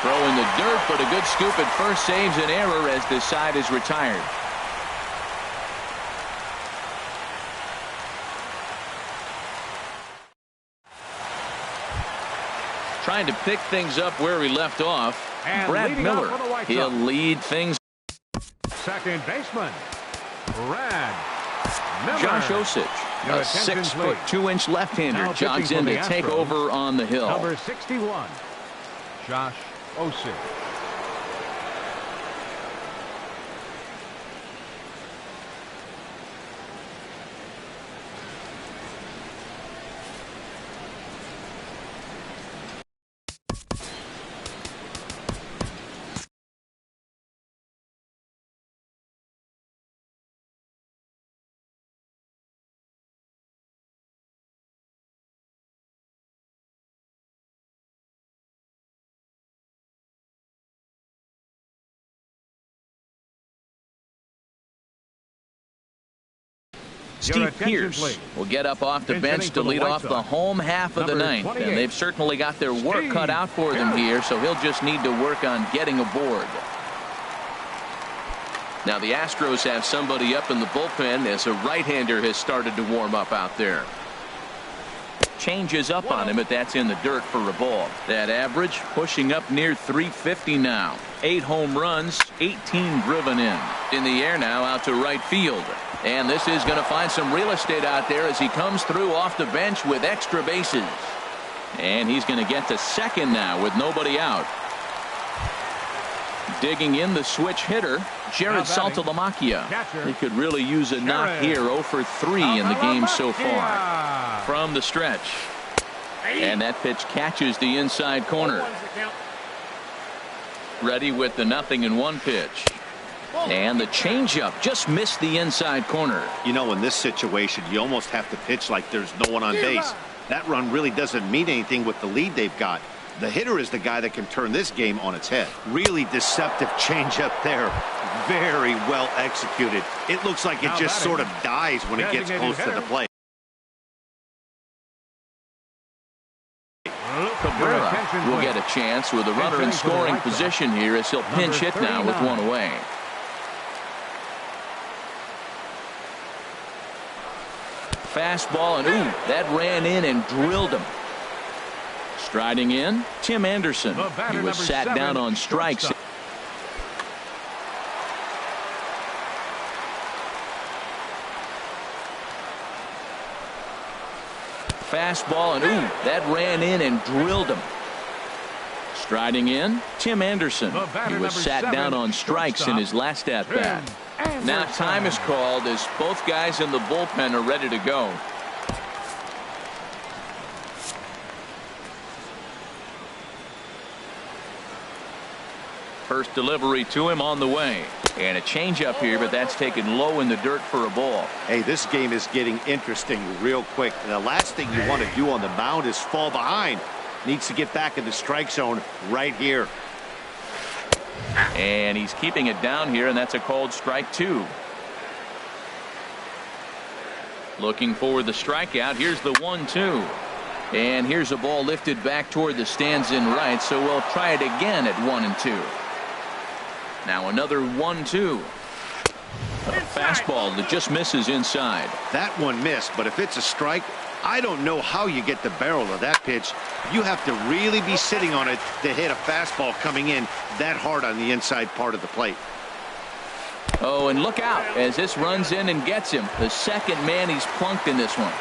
Throw in the dirt, but a good scoop at first saves an error as this side is retired. Trying to pick things up where he left off. And Brad Miller. He'll Sox. lead things. Second baseman, Brad Miller. Josh Osich, Your a attention, 6'2" left-hander, Now jogs pitching in for to the take Astros, over on the hill. Number 61, Josh Osich. Steve Pearce will get up off the bench to lead off the home half of the ninth. And they've certainly got their work cut out for them here, so he'll just need to work on getting aboard. Now the Astros have somebody up in the bullpen as a right-hander has started to warm up out there. Changes up on him, but that's in the dirt for a ball. That average pushing up near 350 now. 8 home runs, 18 driven in. In the air now out to right field. And this is going to find some real estate out there as he comes through off the bench with extra bases. And he's going to get to second now with nobody out. Digging in the switch hitter, Jared Saltalamacchia. He could really use a knock here. 0 for 3 in the game so far. From the stretch. And that pitch catches the inside corner. Ready with the 0-1 pitch. And the changeup just missed the inside corner. You know, in this situation, you almost have to pitch like there's no one on base. That run really doesn't mean anything with the lead they've got. The hitter is the guy that can turn this game on its head. Really deceptive changeup there. Very well executed. It looks like it just sort of dies when it gets close to the plate. Cabrera will get a chance with a runner in scoring position here as he'll pinch hit now with one away. Fastball, and ooh, that ran in and drilled him. Striding in, Tim Anderson. He was sat down on strikes. Fastball, and ooh, that ran in and drilled him. Striding in, Tim Anderson. He was sat down on strikes in his last at bat. Now time is called as both guys in the bullpen are ready to go. First delivery to him on the way. And a changeup here, but that's taken low in the dirt for a ball. Hey, this game is getting interesting real quick. The last thing you want to do on the mound is fall behind. Needs to get back in the strike zone right here. And he's keeping it down here, and that's a called strike 2. Looking for the strikeout. Here's the 1-2. And here's a ball lifted back toward the stands in right, so we'll try it again at 1-2. Now another 1-2. A fastball that just misses inside. That one missed, but if it's a strike, I don't know how you get the barrel of that pitch. You have to really be sitting on it to hit a fastball coming in that hard on the inside part of the plate. Oh, and look out as this runs in and gets him. The second man he's plunked in this one.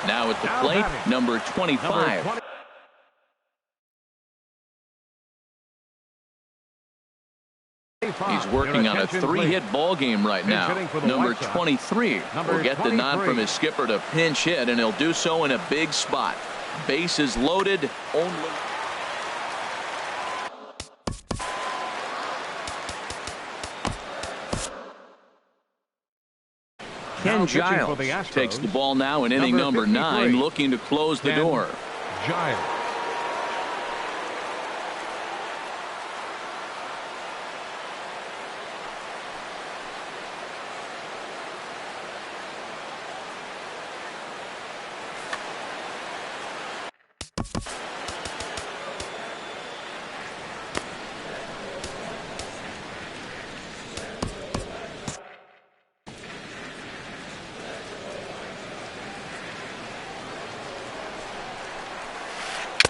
Now at the plate, number 25. He's working on a 3-hit ball game right now. Number 23 will get the nod from his skipper to pinch hit, and he'll do so in a big spot. Bases loaded. Only. Ken Giles takes the ball now in inning number 9, looking to close the door. Giles.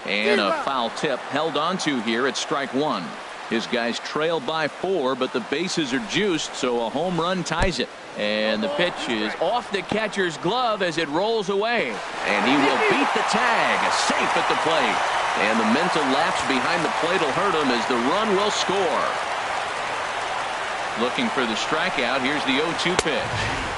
And a foul tip held onto here at strike 1. His guys trail by 4, but the bases are juiced, so a home run ties it. And the pitch is off the catcher's glove as it rolls away. And he will beat the tag, safe at the plate. And the mental lapse behind the plate will hurt him as the run will score. Looking for the strikeout. Here's the 0-2 pitch.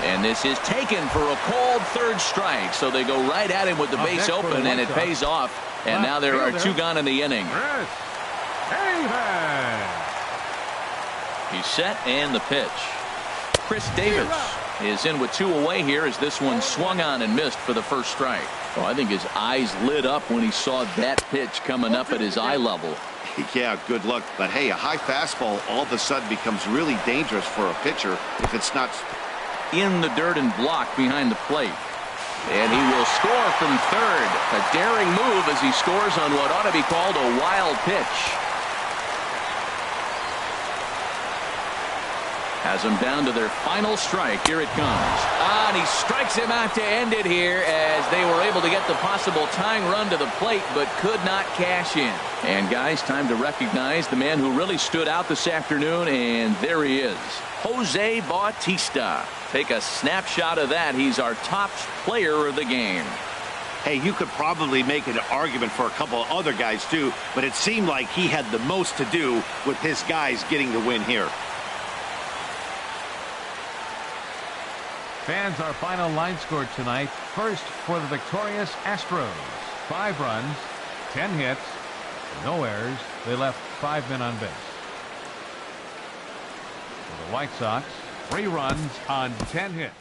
And this is taken for a cold third strike. So they go right at him with the base open, and it pays off. And now there are 2 gone in the inning. He's set, and the pitch. Chris Davis is in with 2 away here as this one swung on and missed for the first strike. Oh, I think his eyes lit up when he saw that pitch coming up at his eye level. Yeah, good luck. But hey, a high fastball all of a sudden becomes really dangerous for a pitcher if it's not in the dirt and blocked behind the plate. And he will score from third. A daring move as he scores on what ought to be called a wild pitch. Has them down to their final strike. Here it comes. And he strikes him out to end it here as they were able to get the possible tying run to the plate but could not cash in. And guys, time to recognize the man who really stood out this afternoon, and there he is. Jose Bautista. Take a snapshot of that. He's our top player of the game. Hey, you could probably make an argument for a couple of other guys too, but it seemed like he had the most to do with his guys getting the win here. Fans, our final line score tonight. First for the victorious Astros. 5 runs, 10 hits, no errors. They left 5 men on base. For the White Sox, 3 runs on 10 hits.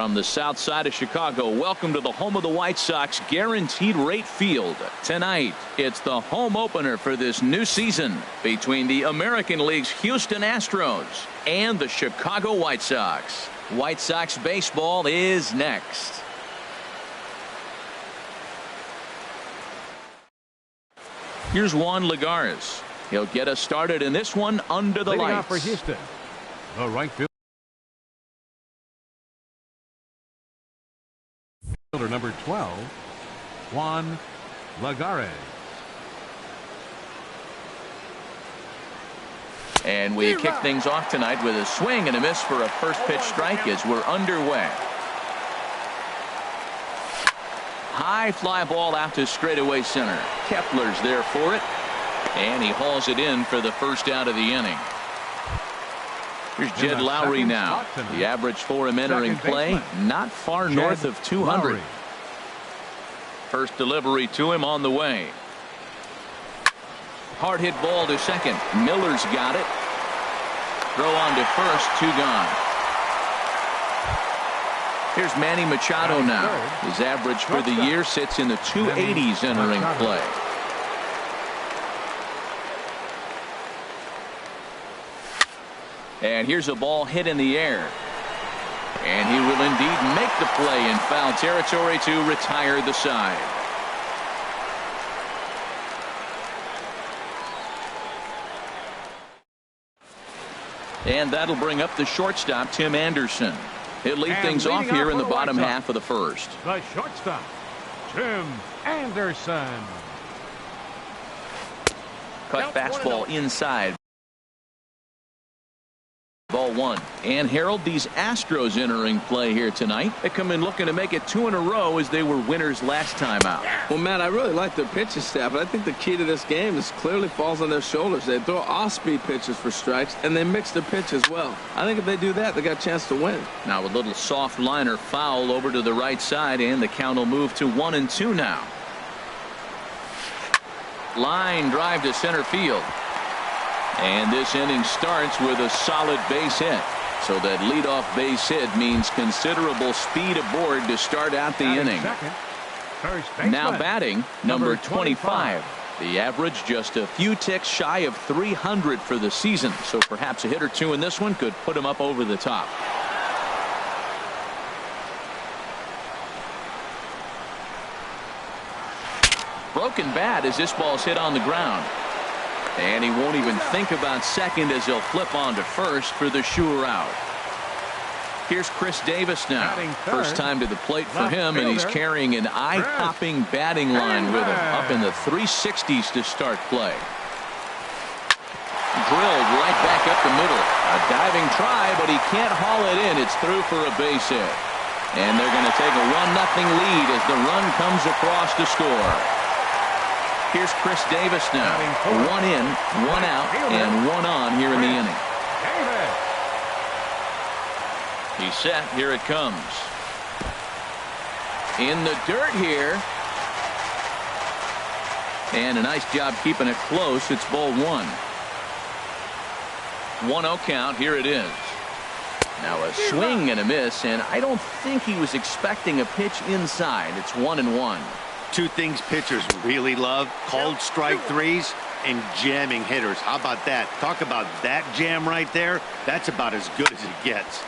From the south side of Chicago, welcome to the home of the White Sox, Guaranteed Rate Field. Tonight, it's the home opener for this new season between the American League's Houston Astros and the Chicago White Sox. White Sox baseball is next. Here's Juan Lagares. He'll get us started in this one under the Leading lights. off for Houston, the right fielder number 12, Juan Lagares. And we kick things off tonight with a swing and a miss for a first pitch strike as we're underway. High fly ball out to straightaway center. Kepler's there for it, and he hauls it in for the first out of the inning. Here's Jed Lowry now. The average for him entering play, not far north of 200. First delivery to him on the way. Hard hit ball to second. Miller's got it. Throw on to first, 2 gone. Here's Manny Machado now. His average for the year sits in the 280s entering play. And here's a ball hit in the air. And he will indeed make the play in foul territory to retire the side. And that'll bring up the shortstop, Tim Anderson. He'll lead things off here in the bottom half of the first. The shortstop, Tim Anderson. Cut fastball inside. Ball 1. And Harold, these Astros entering play here tonight. They come in looking to make it 2 in a row as they were winners last time out. Well, Matt, I really like their pitching staff, but I think the key to this game is clearly falls on their shoulders. They throw off-speed pitches for strikes, and they mix their pitch as well. I think if they do that, they got a chance to win. Now a little soft liner foul over to the right side, and the count will move to 1-2 now. Line drive to center field. And this inning starts with a solid base hit. So that leadoff base hit means considerable speed aboard to start out the inning. Now batting, number 25. The average just a few ticks shy of 300 for the season. So perhaps a hit or two in this one could put him up over the top. Broken bat as this ball's hit on the ground. And he won't even think about second as he'll flip on to first for the sure out. Here's Chris Davis now. First time to the plate for him, and he's carrying an eye-popping batting line with him. Up in the 360s to start play. Drilled right back up the middle. A diving try, but he can't haul it in. It's through for a base hit. And they're going to take a 1-0 lead as the run comes across to score. Here's Chris Davis now. 1 in, 1 out, and 1 on here in the inning. He's set. Here it comes. In the dirt here. And a nice job keeping it close. It's ball 1. 1-0 count. Here it is. Now a swing and a miss, and I don't think he was expecting a pitch inside. It's 1-1. Two things pitchers really love: called strike threes and jamming hitters. How about that? Talk about that jam right there. That's about as good as it gets.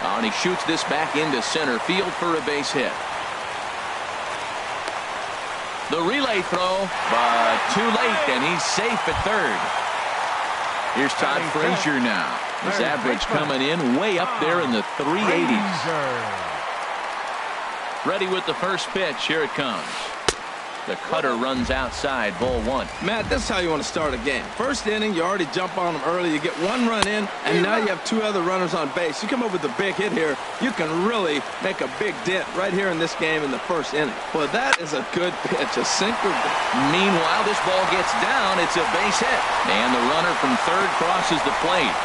And he shoots this back into center field for a base hit. The relay throw, but too late, and he's safe at third. Here's Todd Frazier now. His average coming in way up there in the 380s. Ready with the first pitch. Here it comes. The cutter runs outside, ball 1. Matt, this is how you want to start a game. First inning, you already jump on them early. You get 1 run in, and now you have 2 other runners on base. You come up with a big hit here, you can really make a big dent right here in this game in the first inning. Well, that is a good pitch, a sinker. Meanwhile, this ball gets down. It's a base hit. And the runner from third crosses the plate.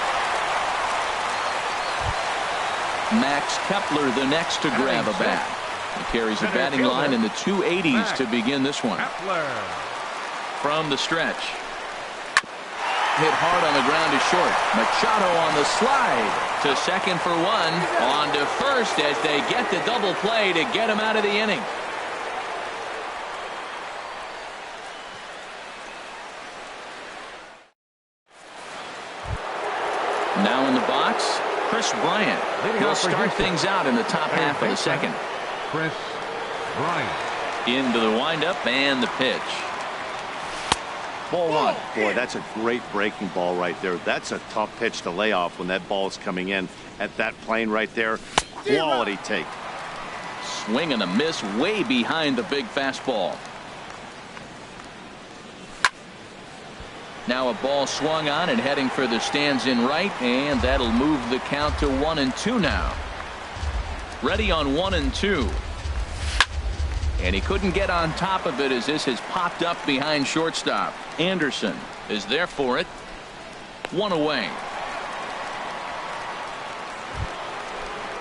Max Kepler the next to grab a bat. He carries a batting line in the 280s to begin this one. From the stretch. hit hard on the ground to short. Machado on the slide to second for one. On to first as they get the double play to get him out of the inning. Now in the box, Chris Bryant. He'll start things out in the top half of the second. Chris Bryant. Into the windup and the pitch. Ball one. Boy, that's a great breaking ball right there. That's a tough pitch to lay off when that ball is coming in at that plane right there. Quality take. Swing and a miss way behind the big fastball. Now a ball swung on and heading for the stands in right, and that'll move the count to 1-2 now. Ready on 1-2. And he couldn't get on top of it as this has popped up behind shortstop. Anderson is there for it. One away.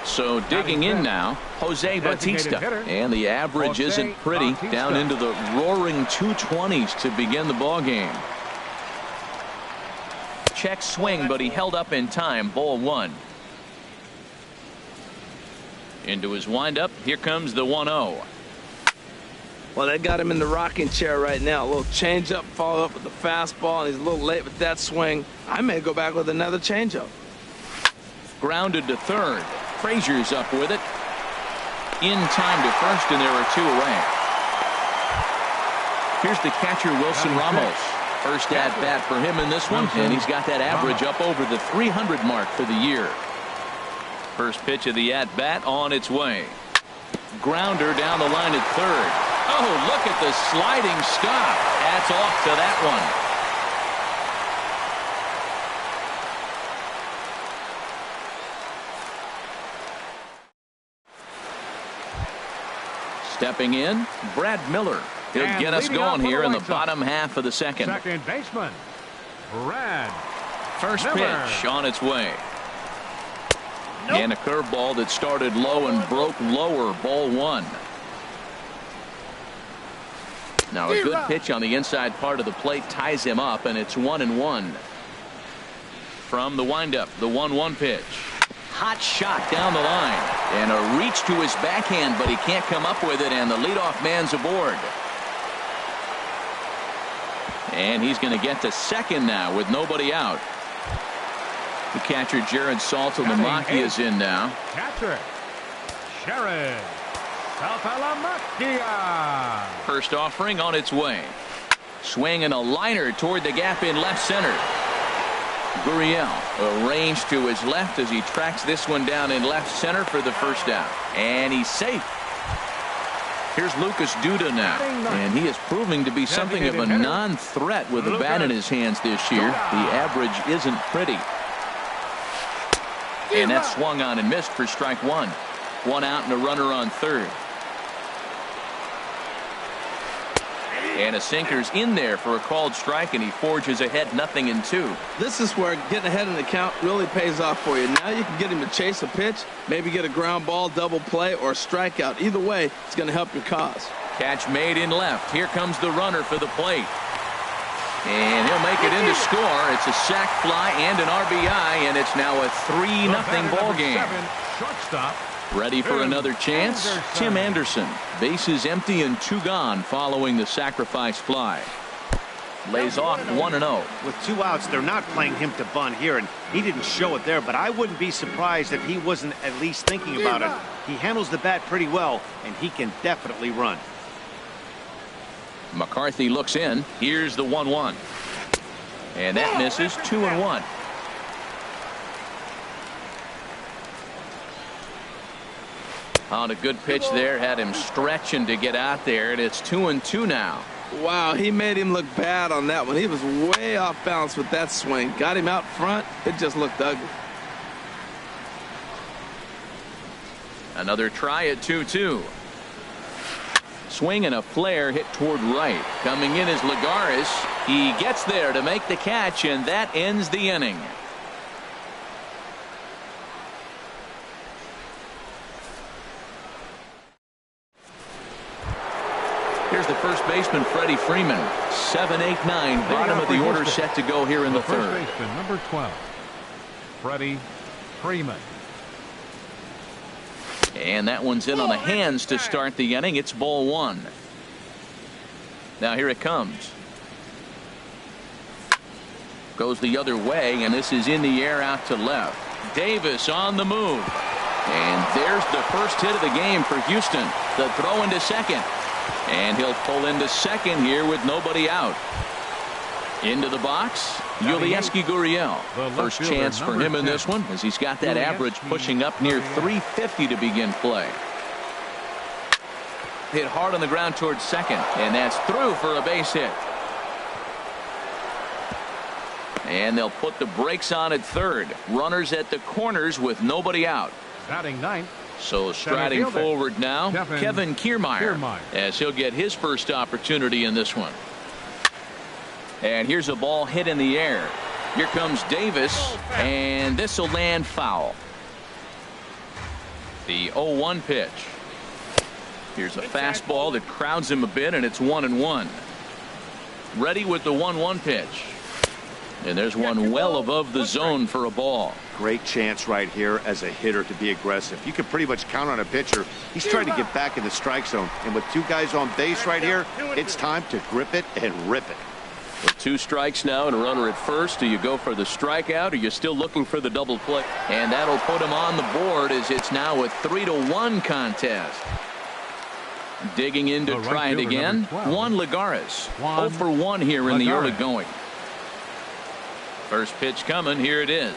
So digging in now, Jose Bautista. And the average isn't pretty. Down into the roaring 220s to begin the ball game. Check swing, but he held up in time. Ball one. Into his windup. Here comes the 1-0. Well, they got him in the rocking chair right now. A little changeup, follow up with the fastball, and he's a little late with that swing. I may go back with another changeup. Grounded to third. Frazier's up with it. In time to first, and there are two away. Here's the catcher, Wilson Ramos. First at bat for him in this one, and he's got that average up over the 300 mark for the year. First pitch of the at bat on its way. Grounder down the line at third. Oh, look at the sliding stop. That's off to that one. Stepping in, Brad Miller. He'll get us going here in the bottom half of the second. Second baseman, Brad. First Miller. pitch on its way. And a curveball that started low and broke lower. Ball one. Now a good pitch on the inside part of the plate ties him up, and it's 1-1. From the windup, the 1-1 pitch. Hot shot down the line. And a reach to his backhand, but he can't come up with it, and the leadoff man's aboard. And he's going to get to second now with nobody out. The catcher, Jared Saltalamacchia, is in now. Catcher, Jared Saltalamacchia. First offering on its way. Swing and a liner toward the gap in left center. Gurriel arranged to his left as he tracks this one down in left center for the first out. And he's safe. Here's Lucas Duda now, and he is proving to be something of a non-threat with the bat in his hands this year. The average isn't pretty. And that swung on and missed for strike one. One out and a runner on third. And a sinker's in there for a called strike, and he forges ahead 0-2. This is where getting ahead in the count really pays off for you. Now you can get him to chase a pitch, maybe get a ground ball, double play, or a strikeout. Either way, it's going to help your cause. Catch made in left. Here comes the runner for the plate. And he'll make it in to score. It's a sac fly and an RBI, and it's now a 3-0 ball game. Shortstop. Ready for another chance? Tim Anderson. Bases empty and two gone following the sacrifice fly. Lays off 1-0. With two outs, they're not playing him to bunt here, and he didn't show it there, but I wouldn't be surprised if he wasn't at least thinking about it. He handles the bat pretty well, and he can definitely run. McCarthy looks in. Here's the 1-1. And that misses. 2-1. On a good pitch there, had him stretching to get out there, and it's 2-2 now. Wow, he made him look bad on that one. He was way off balance with that swing. Got him out front. It just looked ugly. Another try at 2-2. Swing and a flare hit toward right. Coming in is Lagares. He gets there to make the catch, and that ends the inning. Here's the first baseman Freddie Freeman. 7, 8, 9. Bottom of the order set to go here in the First third. baseman, number 12, Freddie Freeman. And that one's in on the hands to start the inning. It's ball one. Now here it comes. Goes the other way, and this is in the air out to left. Davis on the move. And there's the first hit of the game for Houston. The throw into second. And he'll pull into second here with nobody out. Into the box, Yulieski Gurriel. First chance for him in this one, as he's got that average pushing up near 350 to begin play. Hit hard on the ground towards second, and that's through for a base hit. And they'll put the brakes on at third. Runners at the corners with nobody out. Batting ninth. So striding forward now, Kevin Kiermaier, as he'll get his first opportunity in this one. And here's a ball hit in the air. Here comes Davis, and this will land foul. The 0-1 pitch. Here's a fastball that crowds him a bit, and it's 1-1. Ready with the 1-1 pitch. And there's one well above the zone for a ball. Great chance right here as a hitter to be aggressive. You can pretty much count on a pitcher. He's trying to get back in the strike zone. And with two guys on base right here, it's time to grip it and rip it. With 2 strikes now and a runner at first. Do you go for the strikeout, or you're still looking for the double play? And that'll put him on the board, as it's now a 3-1 contest. Digging in to try it again. Juan Lagares. 0 for 1 here in the early going. First pitch coming. Here it is.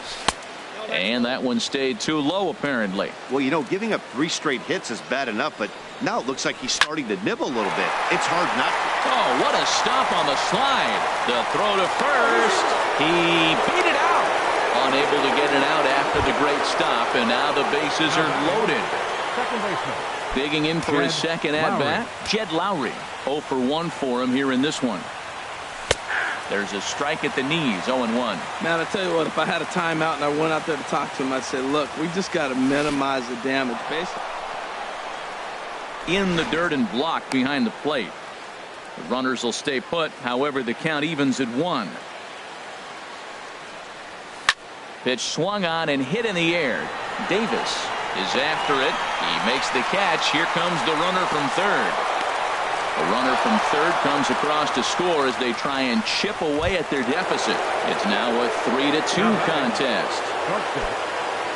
And that one stayed too low, apparently. Well, you know, giving up 3 straight hits is bad enough, but now it looks like he's starting to nibble a little bit. It's hard not to. Oh, what a stop on the slide. The throw to first. He beat it out. Unable to get it out after the great stop, and now the bases are loaded. Second baseman. Digging in for his second at-bat, Jed Lowry. 0 for 1 for him here in this one. There's a strike at the knees, 0-1. Man, I tell you what, if I had a timeout and I went out there to talk to him, I'd say, look, we just got to minimize the damage. Basically, in the dirt and blocked behind the plate. The runners will stay put. However, the count evens at 1. Pitch swung on and hit in the air. Davis is after it. He makes the catch. Here comes the runner from third. The runner from third comes across to score as they try and chip away at their deficit. It's now a 3-2 contest.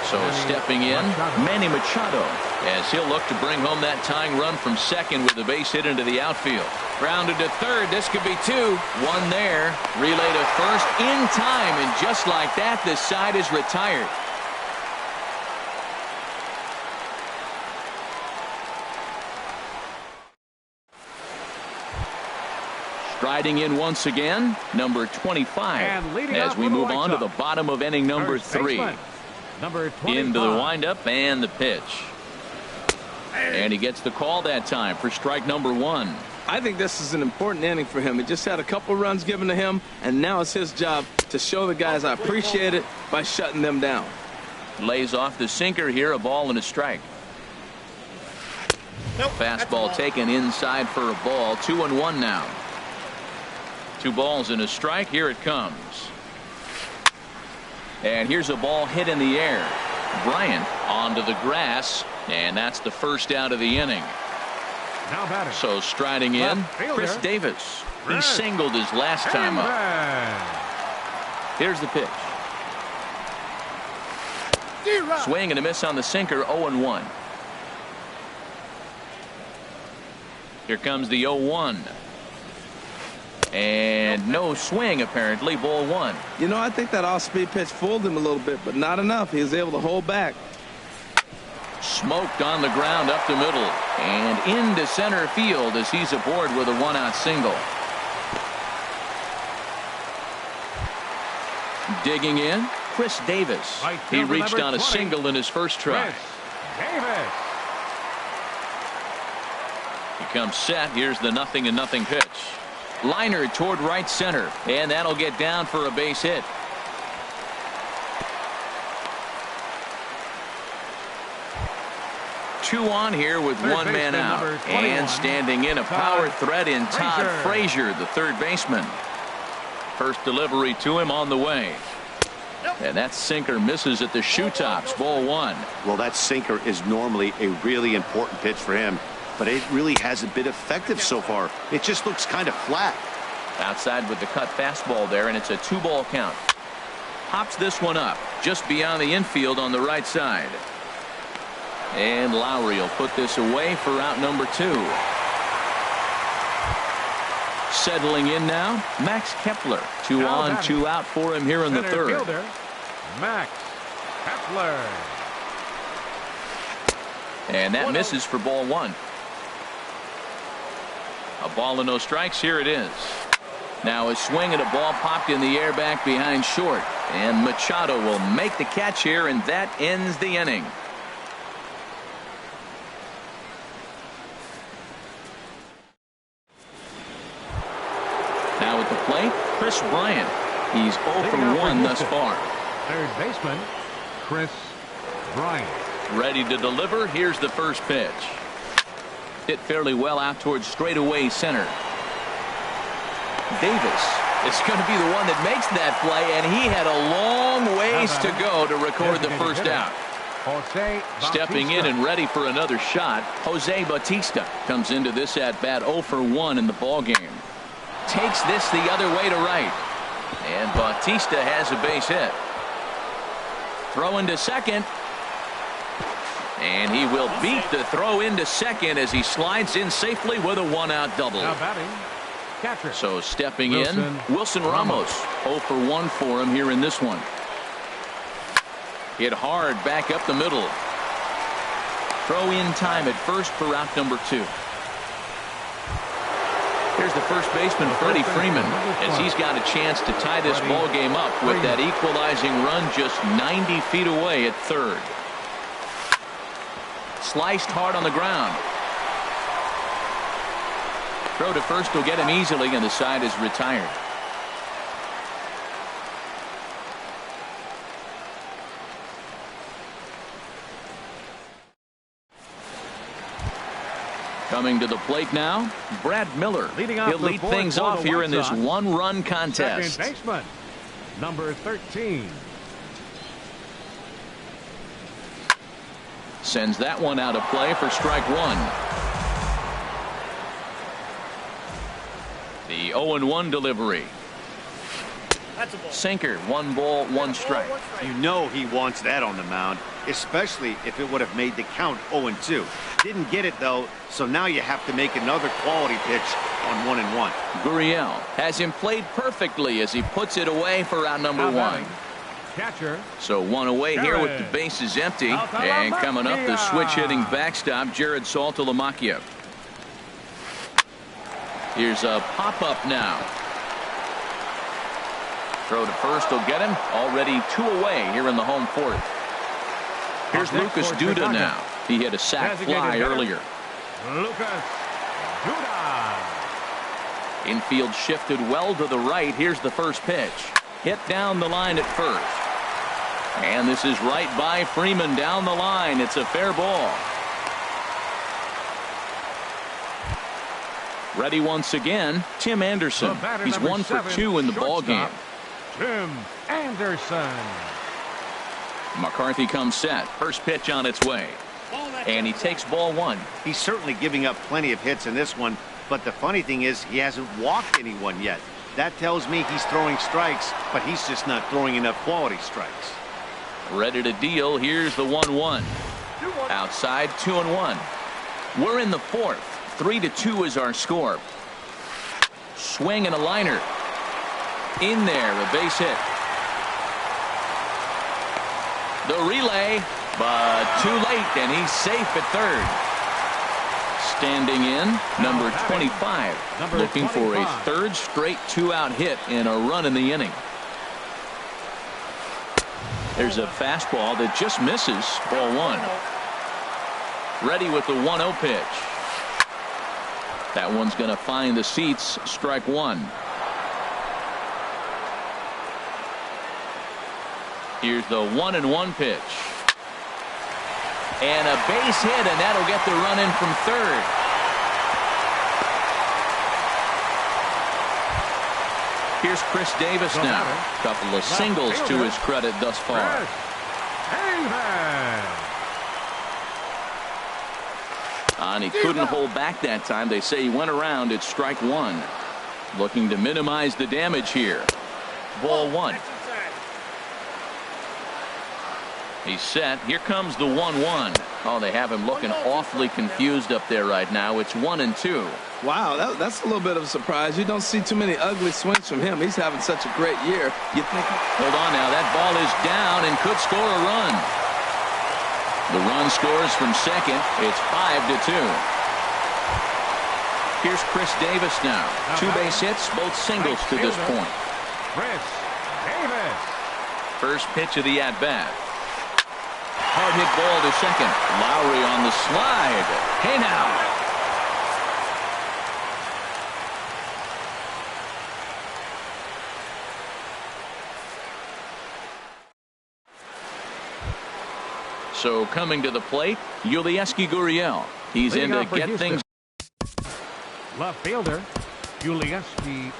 So stepping in, Manny Machado, as he'll look to bring home that tying run from second with a base hit into the outfield. Grounded to third. This could be 2. 1 there. Relay to first in time, and just like that, this side is retired. Striding in once again, number 25, as we move on to the bottom of inning number 3. Into the windup and the pitch. And he gets the call that time for strike number 1. I think this is an important inning for him. He just had a couple runs given to him, and now it's his job to show the guys I appreciate it by shutting them down. Lays off the sinker here, a ball and a strike. Fastball taken inside for a ball. 2-1 now. 2 balls and a strike. Here it comes. And here's a ball hit in the air. Bryant onto the grass, and that's the first out of the inning. So striding in, Chris Davis. He singled his last time up. Here's the pitch. Swing and a miss on the sinker. 0-1. Here comes the 0-1. And no swing, apparently. Ball 1. You know, I think that off-speed pitch fooled him a little bit, but not enough. He was able to hold back. Smoked on the ground up the middle and into center field as he's aboard with a 1-out single. Digging in, Chris Davis. He reached on a single in his first try. He comes set. Here's the 0-0 pitch. Liner toward right center, and that'll get down for a base hit. 2 on here with Third 1 man out. baseman, number 21, And standing in a power Todd threat in Todd Frazier, the third baseman. First delivery to him on the way. And that sinker misses at the shoe tops. Ball 1. Well, that sinker is normally a really important pitch for him, but it really hasn't been effective so far. It just looks kind of flat. Outside with the cut fastball there, and it's a 2-ball count. Pops this one up just beyond the infield on the right side. And Lowry will put this away for out number 2. Settling in now, Max Kepler. 2 on, 2 out for him here in the third. Fielder, Max Kepler. And that misses for ball 1. A ball and no strikes. Here it is. Now a swing and a ball popped in the air back behind short. And Machado will make the catch here, and that ends the inning. Now at the plate, Chris Bryant. He's 0 for 1 thus far. Third baseman, Chris Bryant. Ready to deliver. Here's the first pitch. Hit fairly well out towards straightaway center. Davis is going to be the one that makes that play, and he had a long ways to go to record the first out. Stepping in and ready for another shot, Jose Bautista comes into this at bat 0 for 1 in the ball game. Takes this the other way to right, and Bautista has a base hit. Throw into second, and he will beat the throw into second as he slides in safely with a 1-out double. Now batting, catcher. So stepping in, Wilson Ramos. 0 for 1 for him here in this one. Hit hard back up the middle. Throw in time at first for out number 2. Here's the first baseman, Freddie Freeman, as he's got a chance to tie this ball game up with that equalizing run just 90 feet away at third. Sliced hard on the ground. Throw to first will get him easily, and the side is retired. Coming to the plate now, Brad Miller. He'll lead things off here in this 1-run contest. Second baseman, number 13. Sends that one out of play for strike 1. The 0-1 delivery. That's a ball. Sinker, 1 ball, 1 strike. You know he wants that on the mound, especially if it would have made the count 0-2. Didn't get it, though, so now you have to make another quality pitch on 1-1. Gurriel has him played perfectly as he puts it away for out number 1. Catcher. So 1 away here with the bases empty. And coming up, the switch-hitting backstop, Jared Saltalamacchia. Here's a pop-up now. Throw to first will get him. Already 2 away here in the home 4th. Here's Lucas Duda now. He hit a sac fly earlier. Lucas Duda. Infield shifted well to the right. Here's the first pitch. Hit down the line at first. And this is right by Freeman down the line. It's a fair ball. Ready once again, Tim Anderson. He's 1 for 2 in the ball game. Tim Anderson. McCarthy comes set. First pitch on its way. And he takes ball 1. He's certainly giving up plenty of hits in this one, but the funny thing is he hasn't walked anyone yet. That tells me he's throwing strikes, but he's just not throwing enough quality strikes. Ready to deal. Here's the 1-1. Outside, 2-1. We're in the 4th. 3-2 is our score. Swing and a liner. In there, a base hit. The relay, but too late, and he's safe at third. Standing in, number 25, looking for a third straight 2-out hit and a run in the inning. There's a fastball that just misses, ball 1. Ready with the 1-0 pitch. That one's going to find the seats, strike 1. Here's the 1-1 pitch. And a base hit, and that'll get the run in from third. Here's Chris Davis now. Couple of singles to his credit thus far. And he couldn't hold back that time. They say he went around at strike one. Looking to minimize the damage here. Ball one. He's set. Here comes the 1-1. Oh, they have him looking awfully confused up there right now. It's 1-2. Wow, that's a little bit of a surprise. You don't see too many ugly swings from him. He's having such a great year. You think? Hold on now. That ball is down and could score a run. The run scores from second. It's 5-2. Here's Chris Davis now. 2 base hits, both singles to this point. Chris Davis. First pitch of the at-bat. Hard hit ball to second. Lowry on the slide. Hey now. So coming to the plate, Yulieski Gurriel. He's in to get things. Left fielder, Yulieski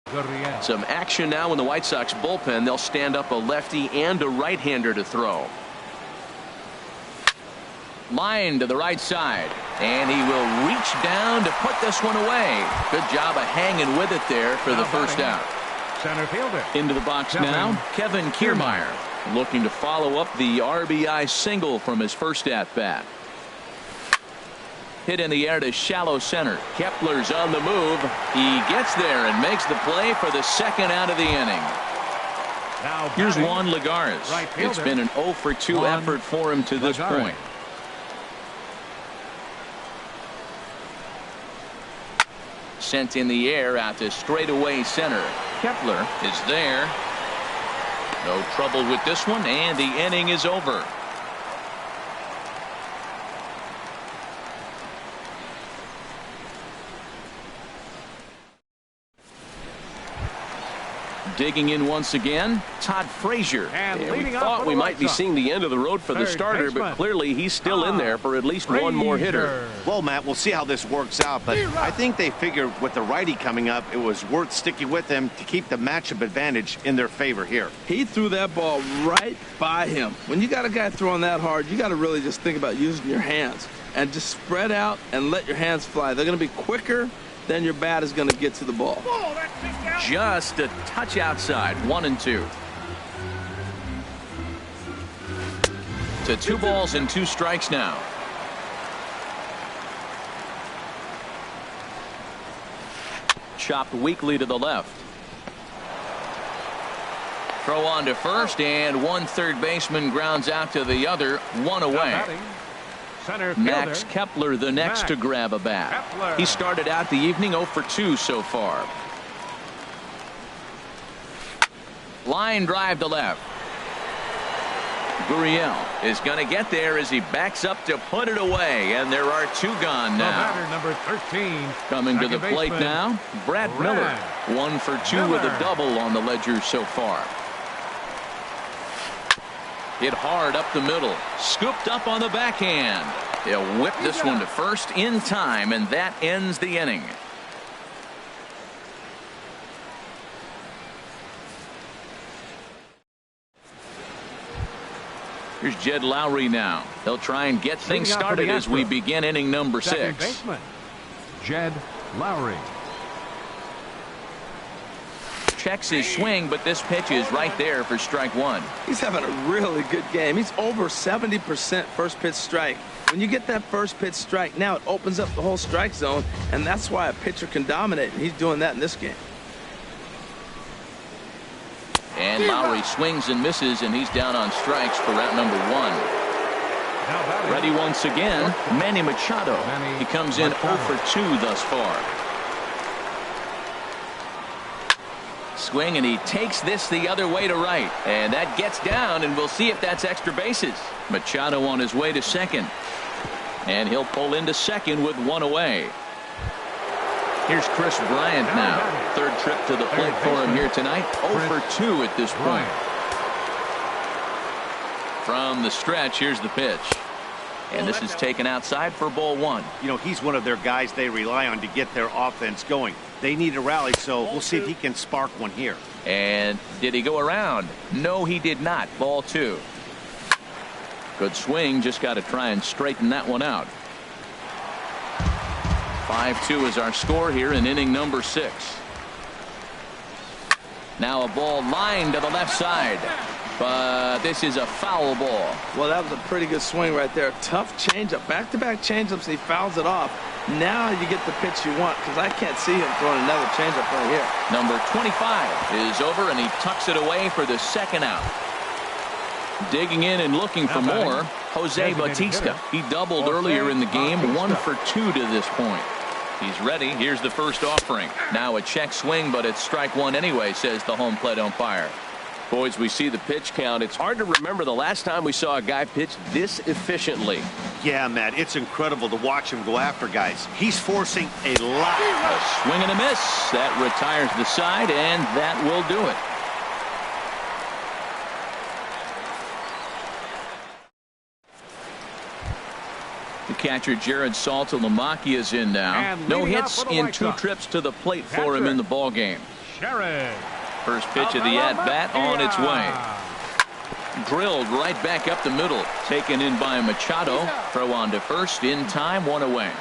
Gurriel. Some action now in the White Sox bullpen. They'll stand up a lefty and a right-hander to throw. Line to the right side, and he will reach down to put this one away. Good job of hanging with it there for the first out. Center fielder. Into the box now, Kevin Kiermaier, looking to follow up the RBI single from his first at-bat. Hit in the air to shallow center. Kepler's on the move. He gets there and makes the play for the second out of the inning. Now here's Juan Lagares. Right It's been an 0-for-2 effort for him to this point. Sent in the air out to straightaway center. Kepler is there. No trouble with this one, and the inning is over. Digging in once again, Todd Frazier. And we thought we might be seeing the end of the road for the starter, but clearly he's still in there for at least one more hitter. Well, Matt, we'll see how this works out, but I think they figured with the righty coming up, it was worth sticking with him to keep the matchup advantage in their favor here. He threw that ball right by him. When you got a guy throwing that hard, you got to really just think about using your hands and just spread out and let your hands fly. They're going to be quicker than your bat is going to get to the ball. Just a touch outside. 1-2. To 2 balls and 2 strikes now. Chopped weakly to the left. Throw on to first, and one third baseman grounds out to the other. 1 away. Max Kepler the next to grab a bat. He started out the evening 0-for-2 so far. Line drive to left. Gurriel is going to get there as he backs up to put it away, and there are 2 gone now. Number 13. Coming to the plate now, Brad Miller. 1-for-2 with a double on the ledger so far. Hit hard up the middle. Scooped up on the backhand. He'll whip this one to first in time, and that ends the inning. Here's Jed Lowry now. He'll try and get things started as we begin inning number 6. Second baseman, Jed Lowry. Checks his swing, but this pitch is right there for strike 1. He's having a really good game. He's over 70% first pitch strike. When you get that first pitch strike, now it opens up the whole strike zone, and that's why a pitcher can dominate, and he's doing that in this game. And Lowry swings and misses, and he's down on strikes for route number 1. Ready once again, Manny Machado. He comes in 0-for-2 thus far. Swing, and he takes this the other way to right, and that gets down, and we'll see if that's extra bases. Machado on his way to second, and he'll pull into second with 1 away. Here's Chris Bryant now. 3rd trip to the plate for him here tonight. 0-for-2 at this point. From the stretch, here's the pitch. And this is taken outside for ball one. You know, he's one of their guys they rely on to get their offense going. They need a rally, so we'll see if he can spark one here. And did he go around? No, he did not. Ball two. Good swing. Just got to try and straighten that one out. 5-2 is our score here in inning number 6. Now a ball lined to the left side. But this is a foul ball. Well, that was a pretty good swing right there. Tough changeup. Back-to-back changeups, he fouls it off. Now you get the pitch you want, because I can't see him throwing another changeup right here. Number 25 is over, and he tucks it away for the second out. Digging in and looking for more, Jose Bautista. He doubled earlier in the game, 1 for 2 to this point. He's ready. Here's the first offering. Now a check swing, but it's strike one anyway, says the home plate umpire. Boys, we see the pitch count. It's hard to remember the last time we saw a guy pitch this efficiently. Yeah, Matt, it's incredible to watch him go after guys. He's forcing a lot. A swing and a miss. That retires the side, and that will do it. The catcher, Jared Saltalamacchia, is in now. And no leading hits off for the in White 2 Sox. trips to the plate for him in the ball game. Sherrod. First pitch of the at-bat on its way. Drilled right back up the middle. Taken in by Machado. Throw on to first in time. 1 away.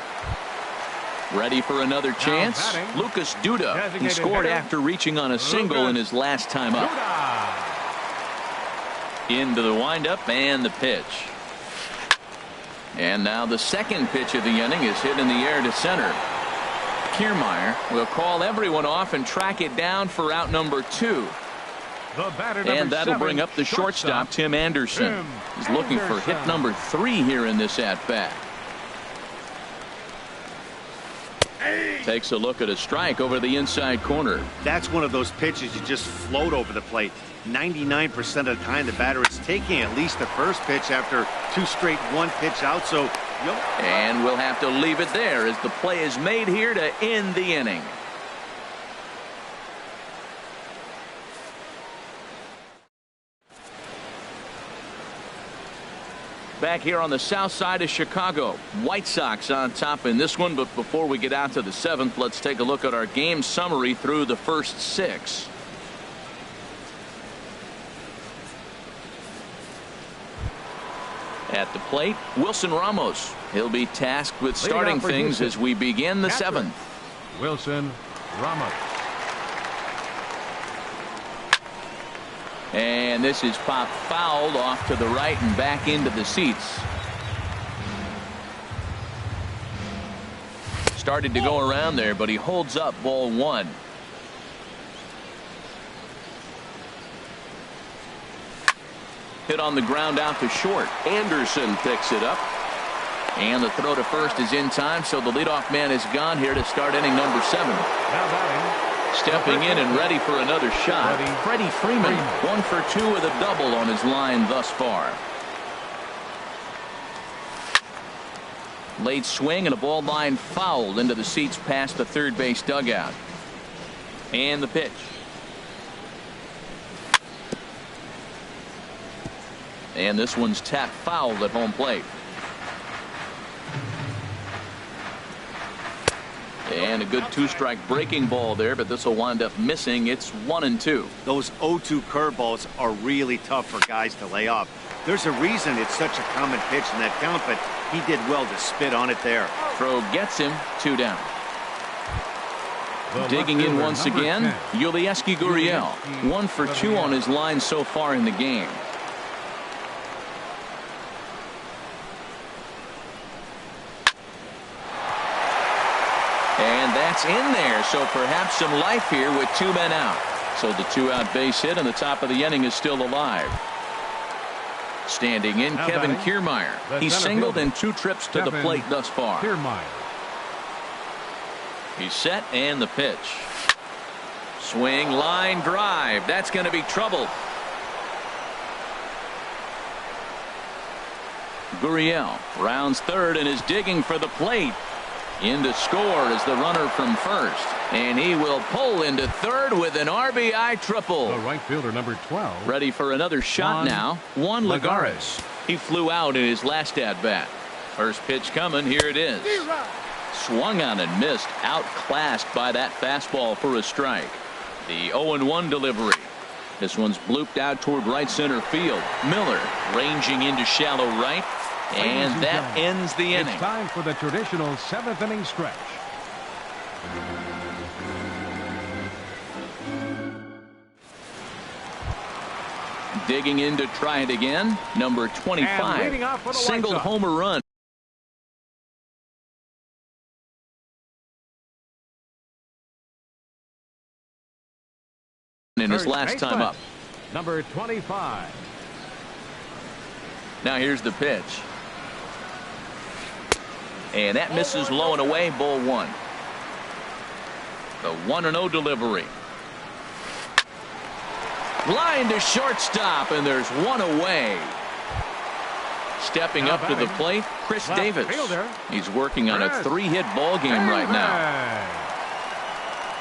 Ready for another chance. batting, Lucas Duda. He designated scored hitter, after reaching on a single Lucas in his last time up. Into the windup and the pitch. And now the second pitch of the inning is hit in the air to center. Kiermaier will call everyone off and track it down for out number 2. The batter, And that'll 7, bring up the shortstop, Tim Anderson. Tim He's looking for hit Anderson. number 3 here in this at-bat. Takes a look at a strike over the inside corner. That's one of those pitches you just float over the plate. 99% of the time the batter is taking at least the first pitch after 2 straight 1-pitch out. So, And we'll have to leave it there as the play is made here to end the inning. Back here on the south side of Chicago, White Sox on top in this one. But before we get out to the 7th, let's take a look at our game summary through the first 6. At the plate, Wilson Ramos. He'll be tasked with starting for things Houston, as we begin the catcher, 7th. Wilson Ramos. And this is popped fouled off to the right and back into the seats. Started to go around there, but he holds up ball 1. Hit on the ground out to short. Anderson picks it up. And the throw to first is in time, so the leadoff man is gone here to start inning number 7. Now batting, Stepping in and ready for another shot. Freddie Freeman, 1 for 2 with a double on his line thus far. Late swing and a ball line fouled into the seats past the third base dugout. And the pitch. And this one's tapped fouled at home plate. And a good 2-strike breaking ball there, but this will wind up missing. It's 1-2. those 0-2 curveballs are really tough for guys to lay off. There's a reason it's such a common pitch in that count, but he did well to spit on it there. Throw gets him, 2 down. the Digging left in fielder, once number again, 10. Yulieski Gurriel, 1 for 2 on his line so far in the game. And that's in there, so perhaps some life here with 2 men out. So the 2-out base hit and the top of the inning is still alive. Standing in, Now Kevin batting, Kiermaier. the He's center singled fielder, in 2 trips to the Kevin plate thus far. Kiermaier. He's set and the pitch. Swing, line drive. That's going to be trouble. Gurriel rounds third and is digging for the plate. In to score is the runner from first. And he will pull into third with an RBI triple. The right fielder, number 12. Ready for another shot now. Juan Lagares. He flew out in his last at-bat. First pitch coming. Here it is. Swung on and missed. Outclassed by that fastball for a strike. The 0-1 delivery. This one's blooped out toward right center field. Miller ranging into shallow right. And that ends the inning. It's time for the traditional 7th inning stretch. Digging in to try it again. Number 25. Single homer run. In his last time up. Number 25. Now here's the pitch. And that misses low and away. Ball 1. The 1-0 delivery. Line to shortstop, and there's one away. Stepping up to the plate, Chris Davis. He's working on a 3-hit ball game right now.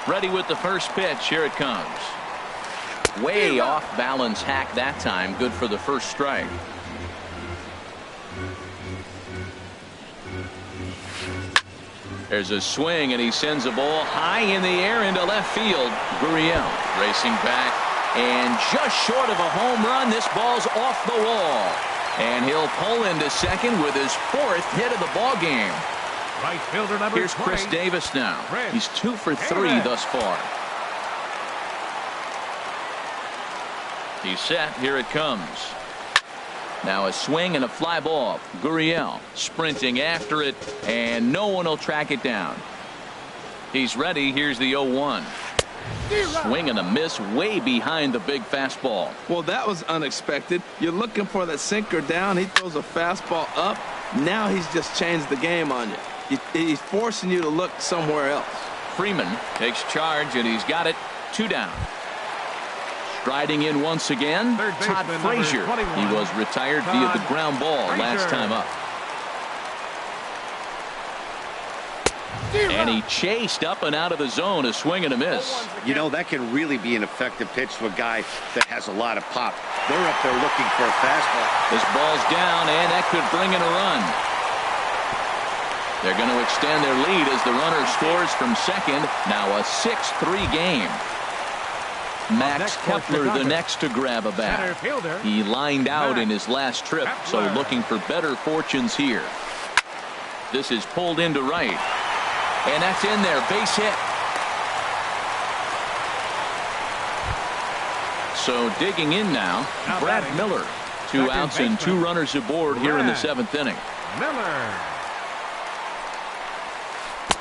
Ready with the first pitch. Here it comes. Way off balance hack that time. Good for the first strike. There's a swing, and he sends a ball high in the air into left field. Gurriel racing back, and just short of a home run. This ball's off the wall, and he'll pull into second with his 4th hit of the ball game. Right fielder number Here's 20. Chris Davis now. He's 2 for 3 thus far. He's set. Here it comes. Now a swing and a fly ball. Gurriel sprinting after it, and no one will track it down. He's ready. Here's the 0-1. Swing and a miss way behind the big fastball. Well, that was unexpected. You're looking for that sinker down. He throws a fastball up. Now he's just changed the game on you. He's forcing you to look somewhere else. Freeman takes charge, and he's got it. 2 down. Striding in once again, Todd Frazier. He was retired via the ground ball last time up. And he chased up and out of the zone, a swing and a miss. You know, that can really be an effective pitch to a guy that has a lot of pop. They're up there looking for a fastball. This ball's down, and that could bring in a run. They're going to extend their lead as the runner scores from second. Now a 6-3 game. Max Kepler the next to grab a bat. He lined out in his last trip, so looking for better fortunes here. This is pulled into right, and that's in there. Base hit. So digging in now, Brad Miller. 2 outs and 2 runners aboard here in the 7th inning. Miller.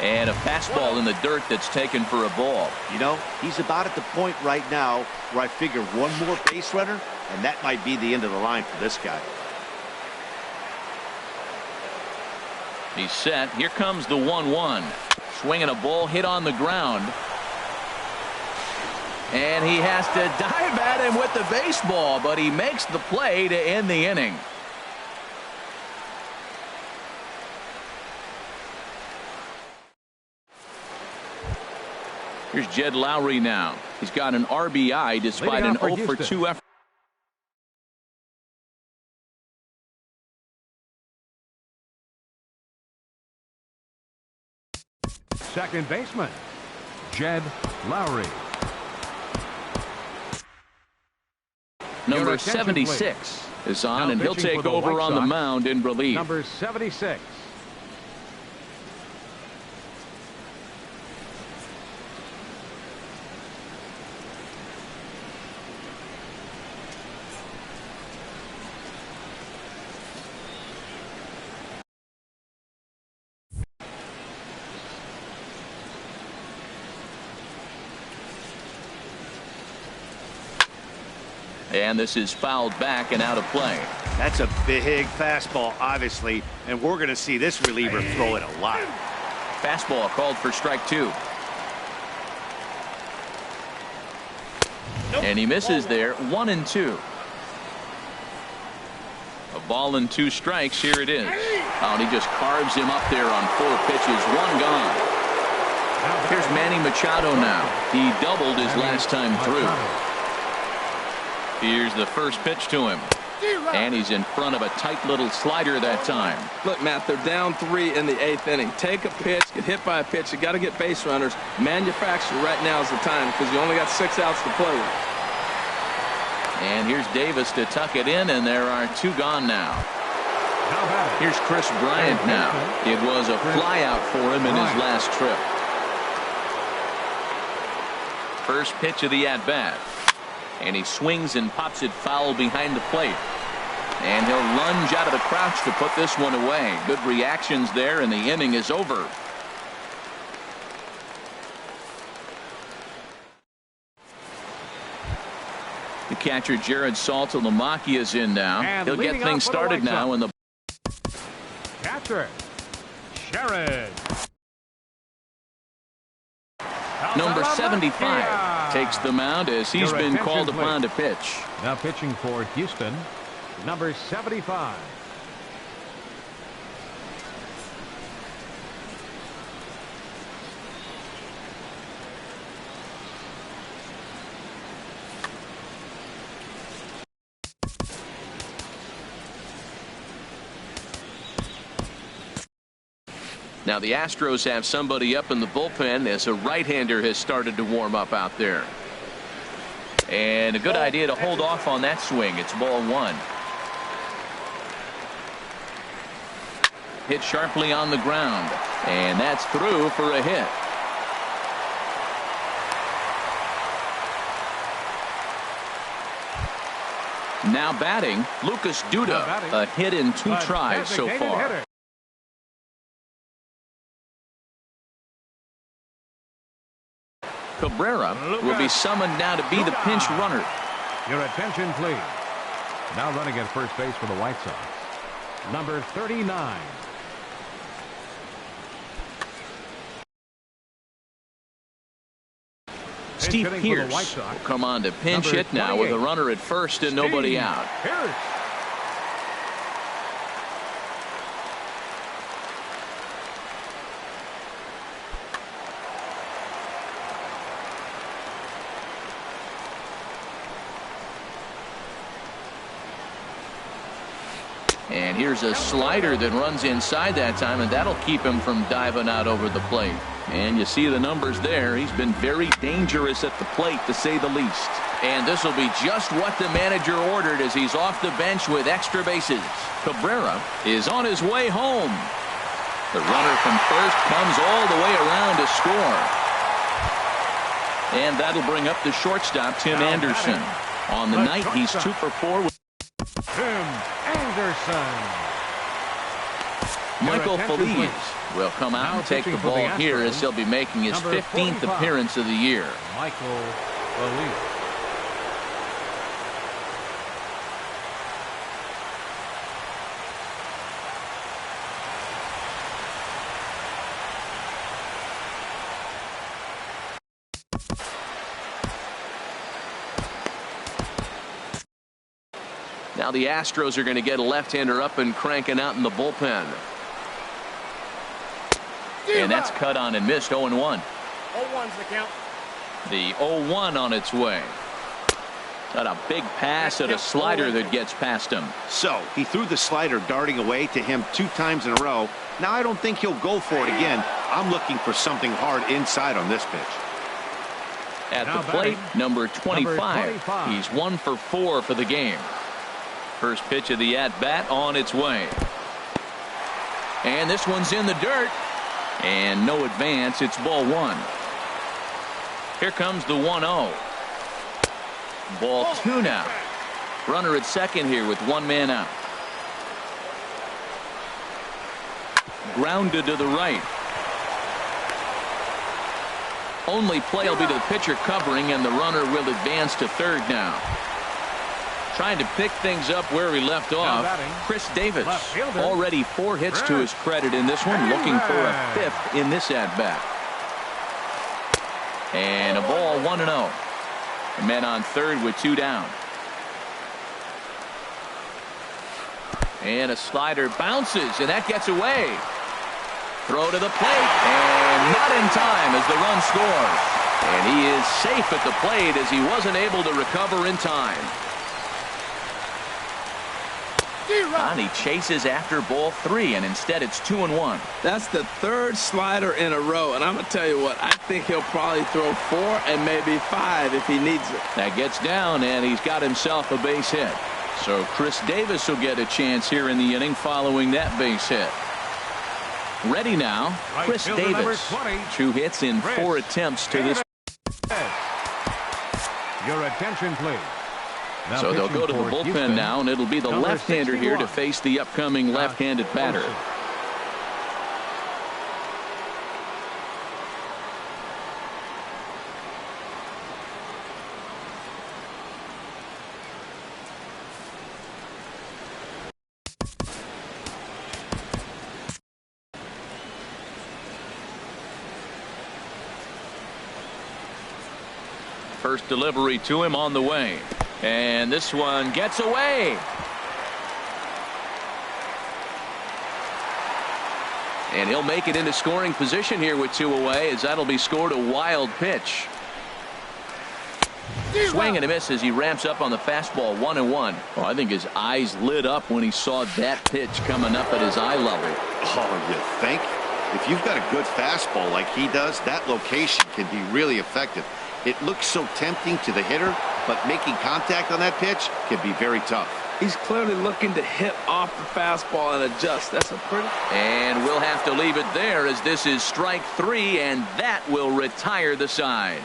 And a fastball in the dirt that's taken for a ball. You know, he's about at the point right now where I figure one more base runner, and that might be the end of the line for this guy. He's set. Here comes the 1-1. Swinging a ball hit on the ground. And he has to dive at him with the baseball, but he makes the play to end the inning. Here's Jed Lowry now. He's got an RBI despite an 0 for 2 effort. Second baseman, Jed Lowry. Number 76 is on, and he'll take over on the mound in relief. Number 76. And this is fouled back and out of play. That's a big fastball, obviously, and we're going to see this reliever throw it a lot. Fastball called for strike 2. And he misses there. 1-2. A ball and 2 strikes. Here it is. Oh, and he just carves him up there on 4 pitches. 1 gone. Here's Manny Machado now. He doubled his last time through. Here's the first pitch to him. And he's in front of a tight little slider that time. Look, Matt, they're down 3 in the 8th inning. Take a pitch, get hit by a pitch. You got to get base runners. Manufacture right now is the time because you only got 6 outs to play with. And here's Davis to tuck it in, and there are 2 gone now. Here's Chris Bryant now. It was a flyout for him in his last trip. First pitch of the at-bat. And he swings and pops it foul behind the plate. And he'll lunge out of the crouch to put this one away. Good reactions there, and the inning is over. The catcher Jared Saltalamacchia is in now. And he'll get things started now in the catcher Jared. Number 75 takes the mound as he's been called upon to pitch. Now pitching for Houston, number 75. Now the Astros have somebody up in the bullpen as a right-hander has started to warm up out there. And a good idea to hold off on that swing. It's ball 1. Hit sharply on the ground. And that's through for a hit. Now batting, Lucas Duda. A hit in 2 tries so far. Cabrera will be summoned now to be the pinch runner. Your attention, please. Now running at first base for the White Sox, number 39. Steve Pearce will come on to pinch hit now with a runner at first and nobody out. And here's a slider that runs inside that time, and that'll keep him from diving out over the plate. And you see the numbers there. He's been very dangerous at the plate, to say the least. And this will be just what the manager ordered as he's off the bench with extra bases. Cabrera is on his way home. The runner from first comes all the way around to score. And that'll bring up the shortstop, Tim Anderson. On the night, he's 2 for 4 with Tim Anderson. Michael Feliz will come out and take the ball here as he'll be making his 15th appearance of the year. Michael Feliz. Now the Astros are going to get a left-hander up and cranking out in the bullpen. And that's cut on and missed. 0-1. 0-1's the count. The 0-1 on its way. Got a big pass at a slider that gets past him. So he threw the slider darting away to him 2 times in a row. Now I don't think he'll go for it again. I'm looking for something hard inside on this pitch. At the plate, number 25. He's 1 for 4 for the game. First pitch of the at-bat on its way. And this one's in the dirt. And no advance. It's ball 1. Here comes the 1-0. Ball 2 now. Runner at second here with 1 man out. Grounded to the right. Only play will be to the pitcher covering, and the runner will advance to third now. Trying to pick things up where he left off. Chris Davis, already 4 hits to his credit in this one, looking for a 5th in this at-bat. And a ball 1-0. Men on third with 2 down. And a slider bounces, and that gets away. Throw to the plate, and not in time as the run scores. And he is safe at the plate as he wasn't able to recover in time. And he chases after ball 3, and instead it's 2-1. That's the third slider in a row, and I'm going to tell you what, I think he'll probably throw 4 and maybe 5 if he needs it. That gets down, and he's got himself a base hit. So Chris Davis will get a chance here in the inning following that base hit. Ready now, Chris Davis. 2 hits in 4 attempts to this. Your attention, please. Now so they'll go to the for bullpen Houston, now, and it'll be the left-hander here to face the upcoming left-handed batter. First delivery to him on the way. And this one gets away. And he'll make it into scoring position here with 2 away, as that'll be scored a wild pitch. Swing and a miss as he ramps up on the fastball, 1-1. Well, I think his eyes lit up when he saw that pitch coming up at his eye level. Oh, you think? If you've got a good fastball like he does, that location can be really effective. It looks so tempting to the hitter, but making contact on that pitch can be very tough. He's clearly looking to hit off the fastball and adjust. That's a pretty... And we'll have to leave it there as this is strike 3, and that will retire the side.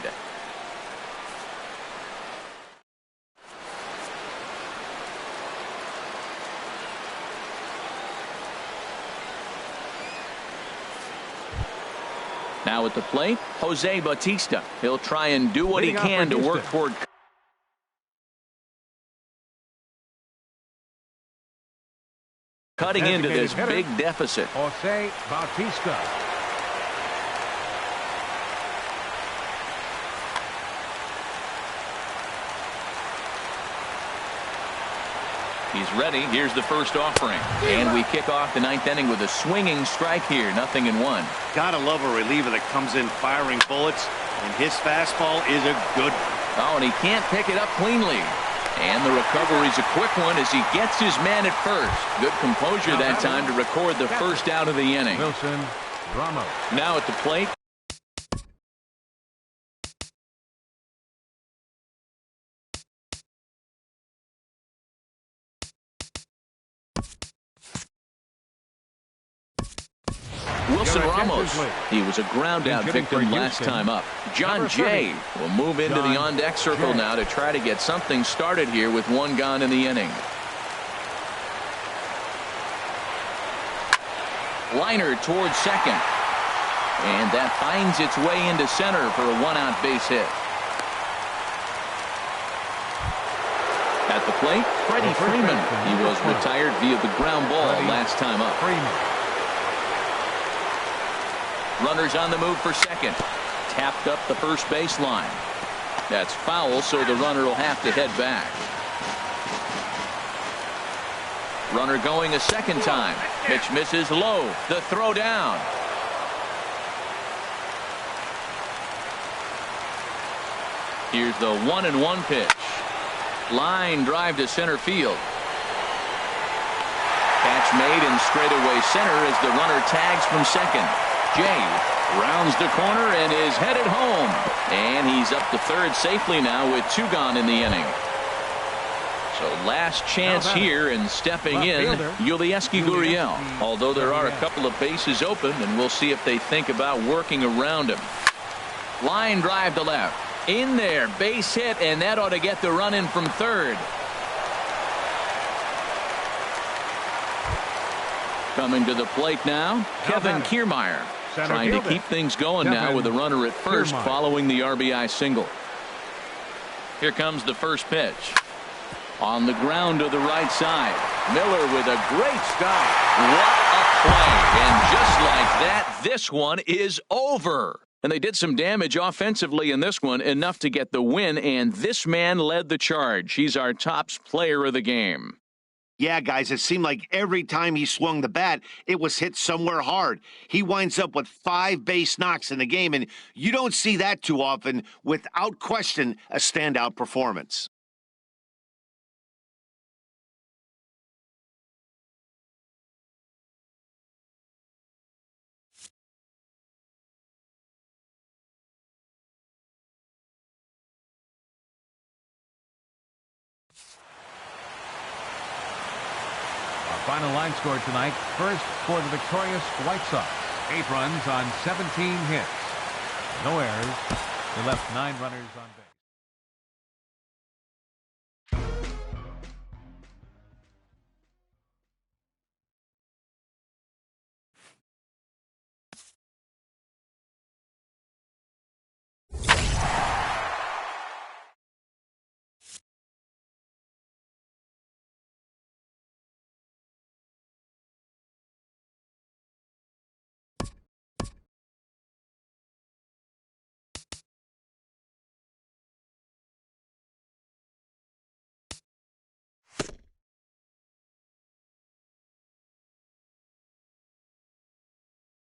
Now at the plate, Jose Bautista. He'll try and do what he can to work toward cutting into this big deficit. Jose Bautista. He's ready. Here's the first offering. And we kick off the 9th inning with a swinging strike here. 0-1. Gotta love a reliever that comes in firing bullets, and his fastball is a good one. Oh, and he can't pick it up cleanly. And the recovery's a quick one as he gets his man at first. Good composure that time to record the first out of the inning. Wilson Ramos. Now at the plate. Wilson Ramos. He was a ground out victim last time up. John Jay will move into the on deck circle now to try to get something started here with 1 gone in the inning. Liner towards second. And that finds its way into center for a 1-out base hit. At the plate, Freddie Freeman. He was retired via the ground ball last time up. Runners on the move for second. Tapped up the first baseline. That's foul, so the runner will have to head back. Runner going a second time. Pitch misses low. The throw down. Here's the 1-1 pitch. Line drive to center field. Catch made in straightaway center as the runner tags from second. Jay rounds the corner and is headed home. And he's up to third safely now with 2 gone in the inning. So last chance here, and stepping in, Yulieski Gurriel. Although there are a couple of bases open, and we'll see if they think about working around him. Line drive to left. In there, base hit, and that ought to get the run in from third. Coming to the plate now, Kevin Kiermaier. Trying to keep things going now with a runner at first following the RBI single. Here comes the first pitch. On the ground to the right side. Miller with a great stop. What a play. And just like that, this one is over. And they did some damage offensively in this one, enough to get the win, and this man led the charge. He's our top player of the game. Yeah, guys, it seemed like every time he swung the bat, it was hit somewhere hard. He winds up with 5 base knocks in the game, and you don't see that too often. Without question, a standout performance. Final line score tonight. First for the victorious White Sox. 8 runs on 17 hits. No errors. They left 9 runners on.